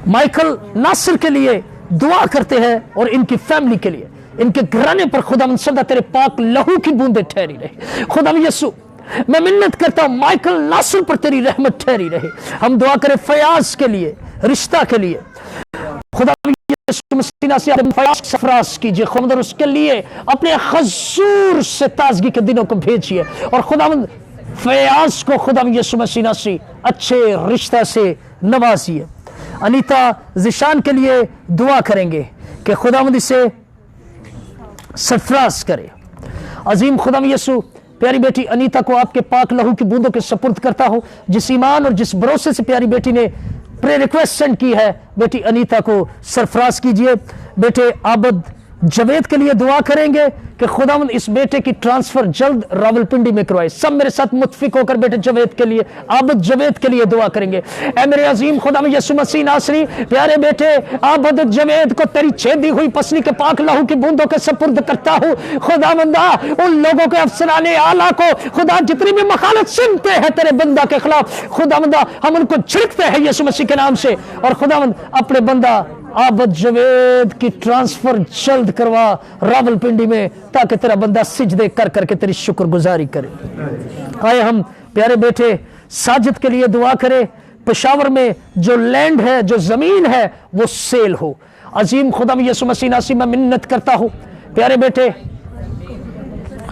مائیکل ناصر کے لیے دعا کرتے ہیں, اور ان کی فیملی کے لیے, ان کے گھرانے پر خدا سدا تیرے پاک لہو کی بوندیں ٹھہری رہے. خدا یسوع میں منت کرتا ہوں مائیکل ناصر پر تیری رحمت ٹھہری رہے. ہم دعا کریں فیاض کے لیے, رشتہ کے لیے. خدا یسوع مسیح سے فیاض سفراز کیجیے خدا, اس کے لیے اپنے حضور سے تازگی کے دنوں کو بھیجیے. اور خدا فیاض کو خدا یسوع مسیح سے اچھے رشتہ سے نوازیے. انیتا ذیشان کے لیے دعا کریں گے کہ خداوند اسے سرفراز کرے. عظیم خدا یسوع پیاری بیٹی انیتا کو آپ کے پاک لہو کی بوندوں کے سپرد کرتا ہو. جس ایمان اور جس بھروسے سے پیاری بیٹی نے پرے ریکویسٹ سینڈ کی ہے, بیٹی انیتا کو سرفراز کیجئے. بیٹے عابد جاوید کے لیے دعا کریں گے کہ خداوند اس بیٹے کی ٹرانسفر جلد راولپنڈی میں کروائے. سب میرے ساتھ متفق ہو کر بیٹے جاوید کے لیے, عابد جاوید کے لیے دعا کریں گے. اے میرے عظیم خدا یسوع مسیح ناصری, پیارے بیٹے عابد جاوید کو تیری چھیدی ہوئی پسلی کے پاک لہو کی بوندوں کے سپرد کرتا ہوں. خداوندا ان لوگوں کے افسران اعلیٰ کو خدا جتنی بھی مخالفت سنتے ہیں تیرے بندہ کے خلاف, خداوندا ہم ان کو جھڑکتے ہیں یسوع مسیح کے نام سے. اور خداوند اپنے بندہ عابد جاوید کی ٹرانسفر جلد کروا راولپنڈی میں, تاکہ تیرا بندہ سجدے کر کر کے تیری شکر گزاری کرے. آئے ہم پیارے بیٹے ساجد کے لیے دعا کرے. پشاور میں جو لینڈ ہے, جو زمین ہے, وہ سیل ہو. عظیم خدا یسوع مسیح ناصری میں منت کرتا ہوں پیارے بیٹے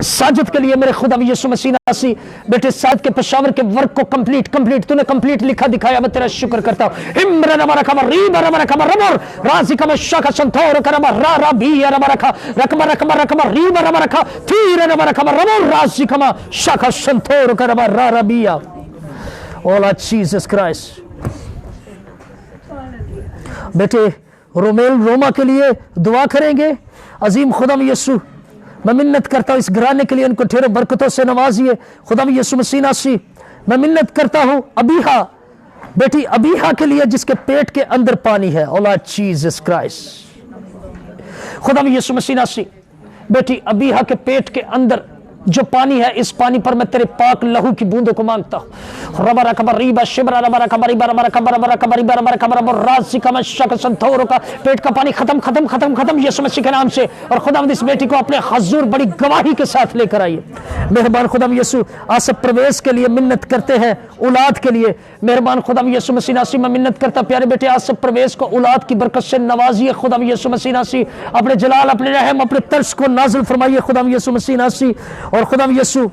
ساجد کے لیے, میرے خدا یسوع مسیح ناصری بیٹے ساجد کے پشاور کے ورک کو کمپلیٹ تو نے کمپلیٹ لکھا دکھایا, میں تیرا شکر کرتا ہوں. امرنا مرکم ریب رمنا کم رمر رازکم شک سنتور کرم را را بی رمنا رکھا رکم رکم رکم ریب رمنا رکھا تیر رمنا کم رمر رازکم شک سنتور کرم را را بی. O lord Jesus Christ. بیٹے رومیل روما کے لیے دعا کریں گے. عظیم خدا یسوع میں منت کرتا ہوں اس گھرانے کے لیے, ان کو ڈھیروں برکتوں سے نوازیے. خدا یسوع مسیح ناصری میں منت کرتا ہوں ابیہا, بیٹی ابیہا کے لیے جس کے پیٹ کے اندر پانی ہے. او لارڈ جیسس کرائسٹ. خدا یسوع مسیح ناصری بیٹی ابیہا کے پیٹ کے اندر جو پانی ہے, اس پانی پر میں تیرے پاک لہو کی بوندوں کو مانگتا ہوں. ربا کبر ریبا شبرا ربا کبر ریبا ربا کبر ربا کبر ریبا ربا کبر راز کم شک سنتوروں کا پیٹ کا پانی ختم یسوع مسیح کے نام سے. اور خداوند اس بیٹی کو اپنے حضور بڑی گواہی کے ساتھ لے کر آئیے. مہربان خدا یسوع آصف پرویز کے لیے منت کرتے ہیں اولاد کے لیے. مہربان خدا یسوع مسیح ناصری میں منت کرتا پیارے بیٹے آصف پرویز کو اولاد کی برکت سے نوازیے. خدا یسوع مسیح ناصری اپنے جلال, اپنے رحم, اپنے ترس کو نازل فرمائیے. خدا یسوع مسیح ناصری اور خدا یسوع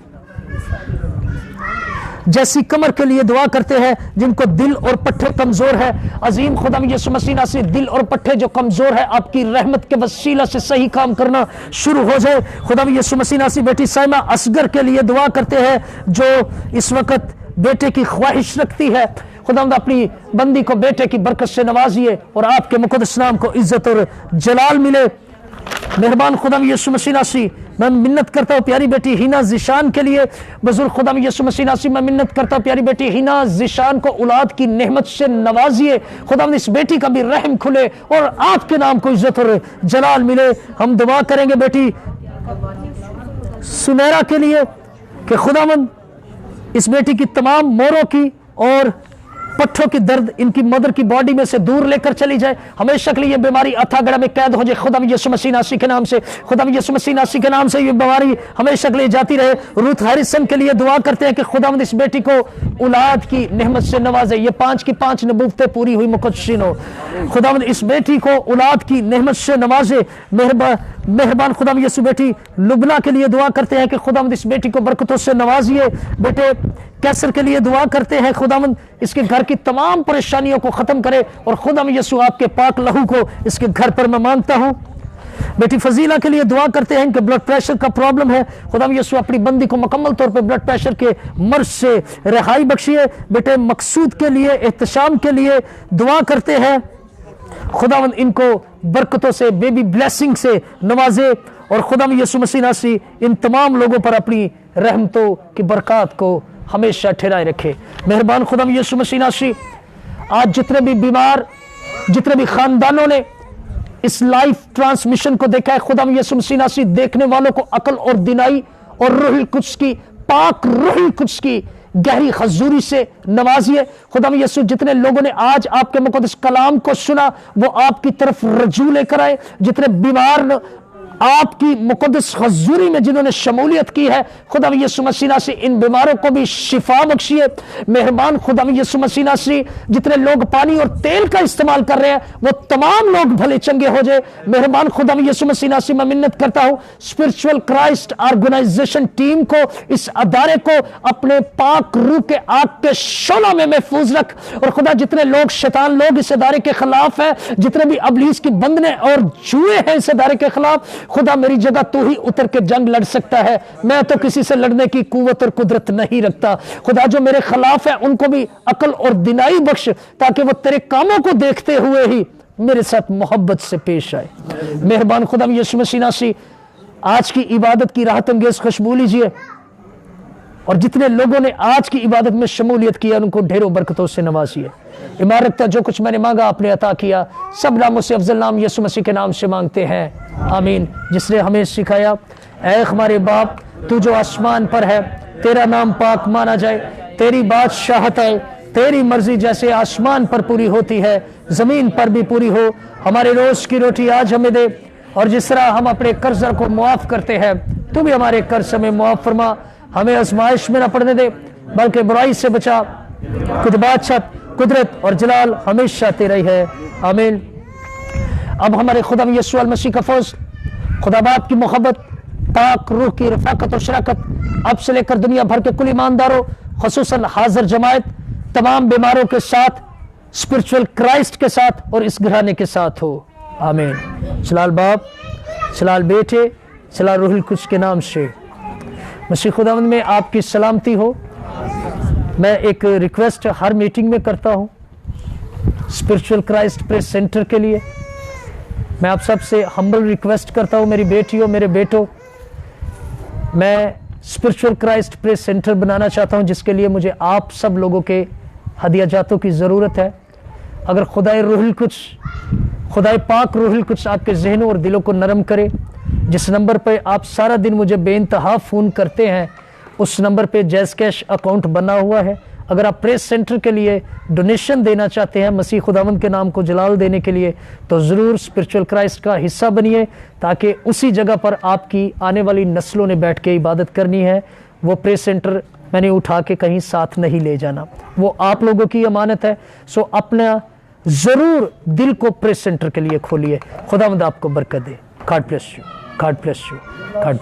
جیسی کمر کے لیے دعا کرتے ہیں جن کو دل اور پٹھے کمزور ہے. عظیم خدا یسوع مسیح ناصری دل اور پٹھے جو کمزور ہے آپ کی رحمت کے وسیلہ سے صحیح کام کرنا شروع ہو جائے. خدا یسوع مسیح ناصری بیٹی سائمہ اصغر کے لیے دعا کرتے ہیں جو اس وقت بیٹے کی خواہش رکھتی ہے. خداوند اپنی بندی کو بیٹے کی برکت سے نوازیے اور آپ کے مقدس نام کو عزت اور جلال ملے. مہربان خدا یسوع مسیح ناصری میں منت کرتا ہوں پیاری بیٹی ہینا ذیشان کے لیے. بزرگ خدا یسوع مسیح ناصری میں منت کرتا ہوں پیاری بیٹی ہینا ذیشان کو اولاد کی نعمت سے نوازیے. خداوند اس بیٹی کا بھی رحم کھلے اور آپ کے نام کو عزت اور جلال ملے. ہم دعا کریں گے بیٹی سمیرا کے لیے کہ خداوند اس بیٹی کی تمام موروں کی اور پٹھوں کی درد ان کی مدر کی باڈی میں سے دور لے کر چلی جائے. ہمیشہ کے لیے یہ بیماری اتھا گڑھ میں قید ہو جائے خدا یسوع مسیح ناصری کے نام سے. خدا یسوع مسیح ناصری کے نام سے یہ بیماری ہمیشہ کے لیے جاتی رہے. روتھ ہیریسن کے لیے دعا کرتے ہیں کہ خداوند اس بیٹی کو اولاد کی نعمت سے نوازے. یہ 5 کی 5 نبوتیں پوری ہوئی مقدسین ہو. خداوند اس بیٹی کو اولاد کی نعمت سے نوازے. مہربان خدا یسوع بیٹی لبنہ کے لیے دعا کرتے ہیں کہ خداوند اس بیٹی کو برکتوں سے نوازیے. بیٹے کیسر کے لیے دعا کرتے ہیں خداوند اس کے گھر کی تمام پریشانیوں کو ختم کرے. اور خداوند یسوع آپ کے پاک لہو کو اس کے گھر پر میں مانگتا ہوں. بیٹی فضیلہ کے لیے دعا کرتے ہیں کہ بلڈ پریشر کا پرابلم ہے. خداوند یسوع اپنی بندی کو مکمل طور پہ بلڈ پریشر کے مرض سے رہائی بخشیے. بیٹے مقصود کے لیے احتشام کے لیے دعا کرتے ہیں خداوند ان کو برکتوں سے بیبی بلیسنگ سے نوازے. اور خداوند یسوع مسیح ناصری ان تمام لوگوں پر اپنی رحمتوں کی برکات کو ہمیشہ ٹھہرائے رکھے. مہربان خدا یسوع مسیح ناصری آج جتنے بھی بیمار, جتنے بھی خاندانوں نے اس لائف ٹرانسمیشن کو دیکھا ہے, خدا یسوع مسیح ناصری دیکھنے والوں کو عقل اور دینائی اور روح القدس کی پاک روح القدس کی گہری حضوری سے نوازیے. خدا یسوع جتنے لوگوں نے آج آپ کے مقدس کلام کو سنا وہ آپ کی طرف رجوع لے کر آئے. جتنے بیمار आपकी मुक़द्दस हज़ूरी में जिन्होंने शमूलियत की है, खुदा यीशु मसीह नासी इन बीमारों को भी शिफा बख्शिए। मेहरबान खुदा यीशु मसीह नासी जितने लोग पानी और तेल का इस्तेमाल कर रहे हैं वो तमाम लोग भले चंगे हो जाए। मेहरबान खुदा यीशु मसीह नासी मैं मिन्नत करता हूँ स्पिरिचुअल क्राइस्ट ऑर्गेनाइजेशन टीम को, इस अदारे को अपने पाक रूह के आग के शोला में महफूज रख। और खुदा जितने लोग शैतान लोग इस अदारे के खिलाफ है, जितने भी अबलीस की बंधने और जुए हैं इस अदारे के खिलाफ, खुदा मेरी जगह तू ही उतर के जंग लड़ सकता है। मैं तो किसी से लड़ने की कुव्वत और कुदरत नहीं रखता। खुदा जो मेरे खिलाफ है उनको भी अकल और दिनाई बख्श, ताकि वो तेरे कामों को देखते हुए ही मेरे साथ मोहब्बत से पेश आए। मेहरबान खुदा यीशु मसीह नासी आज की इबादत की राहत अंगेज खुशबू लीजिए, और जितने लोगों ने आज की इबादत में शमूलियत किया उनको ढेरों बरकतों से नवाजिए। ईमान रखता जो कुछ मैंने मांगा आपने अता किया। सब नामों से अफजल नाम यीशु मसीह के नाम से मांगते हैं, आमीन। जिसने हमें सिखाया, ऐ हमारे बाप तू जो आसमान पर है, तेरा नाम पाक माना जाए, तेरी बादशाहत है, तेरी मर्जी जैसे आसमान पर पूरी होती है जमीन पर भी पूरी हो। हमारे रोज की रोटी आज हमें दे, और जिस तरह हम अपने कर्जदार को मुआफ करते हैं तू भी हमारे कर्ज हमें मुआफ फरमा। हमें आजमाइश में न पड़ने दे बल्कि बुराई से बचा। खुद बादशाह कुदरत और जलाल हमेशा तेरा ही है, आमीन। अब हमारे खुदा यीशु मसीह का फौज, खुदा बाप की मोहब्बत, पाक रूह की रफाकत और शराकत अब से लेकर दुनिया भर के कुल ईमानदारों खुसूसन हाजिर जमायत तमाम बीमारों के साथ, स्पिरिचुअल क्राइस्ट के साथ और इस घराने के साथ हो, आमीन। जलाल बाप, जलाल बेटे, जलाल रूहुल कुद्स के नाम से मसीह खुदावंद में आपकी सलामती हो। मैं एक रिक्वेस्ट हर मीटिंग में करता हूँ स्पिरिचुअल क्राइस्ट प्रेस सेंटर के लिए। मैं आप सबसे हम्बल रिक्वेस्ट करता हूँ, मेरी बेटियों मेरे बेटों, मैं स्पिरिचुअल क्राइस्ट प्रेस सेंटर बनाना चाहता हूँ जिसके लिए मुझे आप सब लोगों के हदिया जातों की ज़रूरत है। अगर खुदाए रूहुल कुद्स, खुदाए पाक रूहुल कुद्स आपके जहनों और दिलों को नरम करे, जिस नंबर पे आप सारा दिन मुझे बेइंतहा फ़ोन करते हैं उस नंबर पे जैज़ कैश अकाउंट बना हुआ है। अगर आप प्रेस सेंटर के लिए डोनेशन देना चाहते हैं मसीह खुदावंद के नाम को जलाल देने के लिए, तो ज़रूर स्पिरिचुअल क्राइस्ट का हिस्सा बनिए, ताकि उसी जगह पर आपकी आने वाली नस्लों ने बैठ के इबादत करनी है। वो प्रेस सेंटर मैंने उठा के कहीं साथ नहीं ले जाना, वो आप लोगों की अमानत है। सो अपना ज़रूर दिल को प्रेस सेंटर के लिए खोलिए। खुदावंद आपको बरकत दे। God bless you, God bless you, God bless.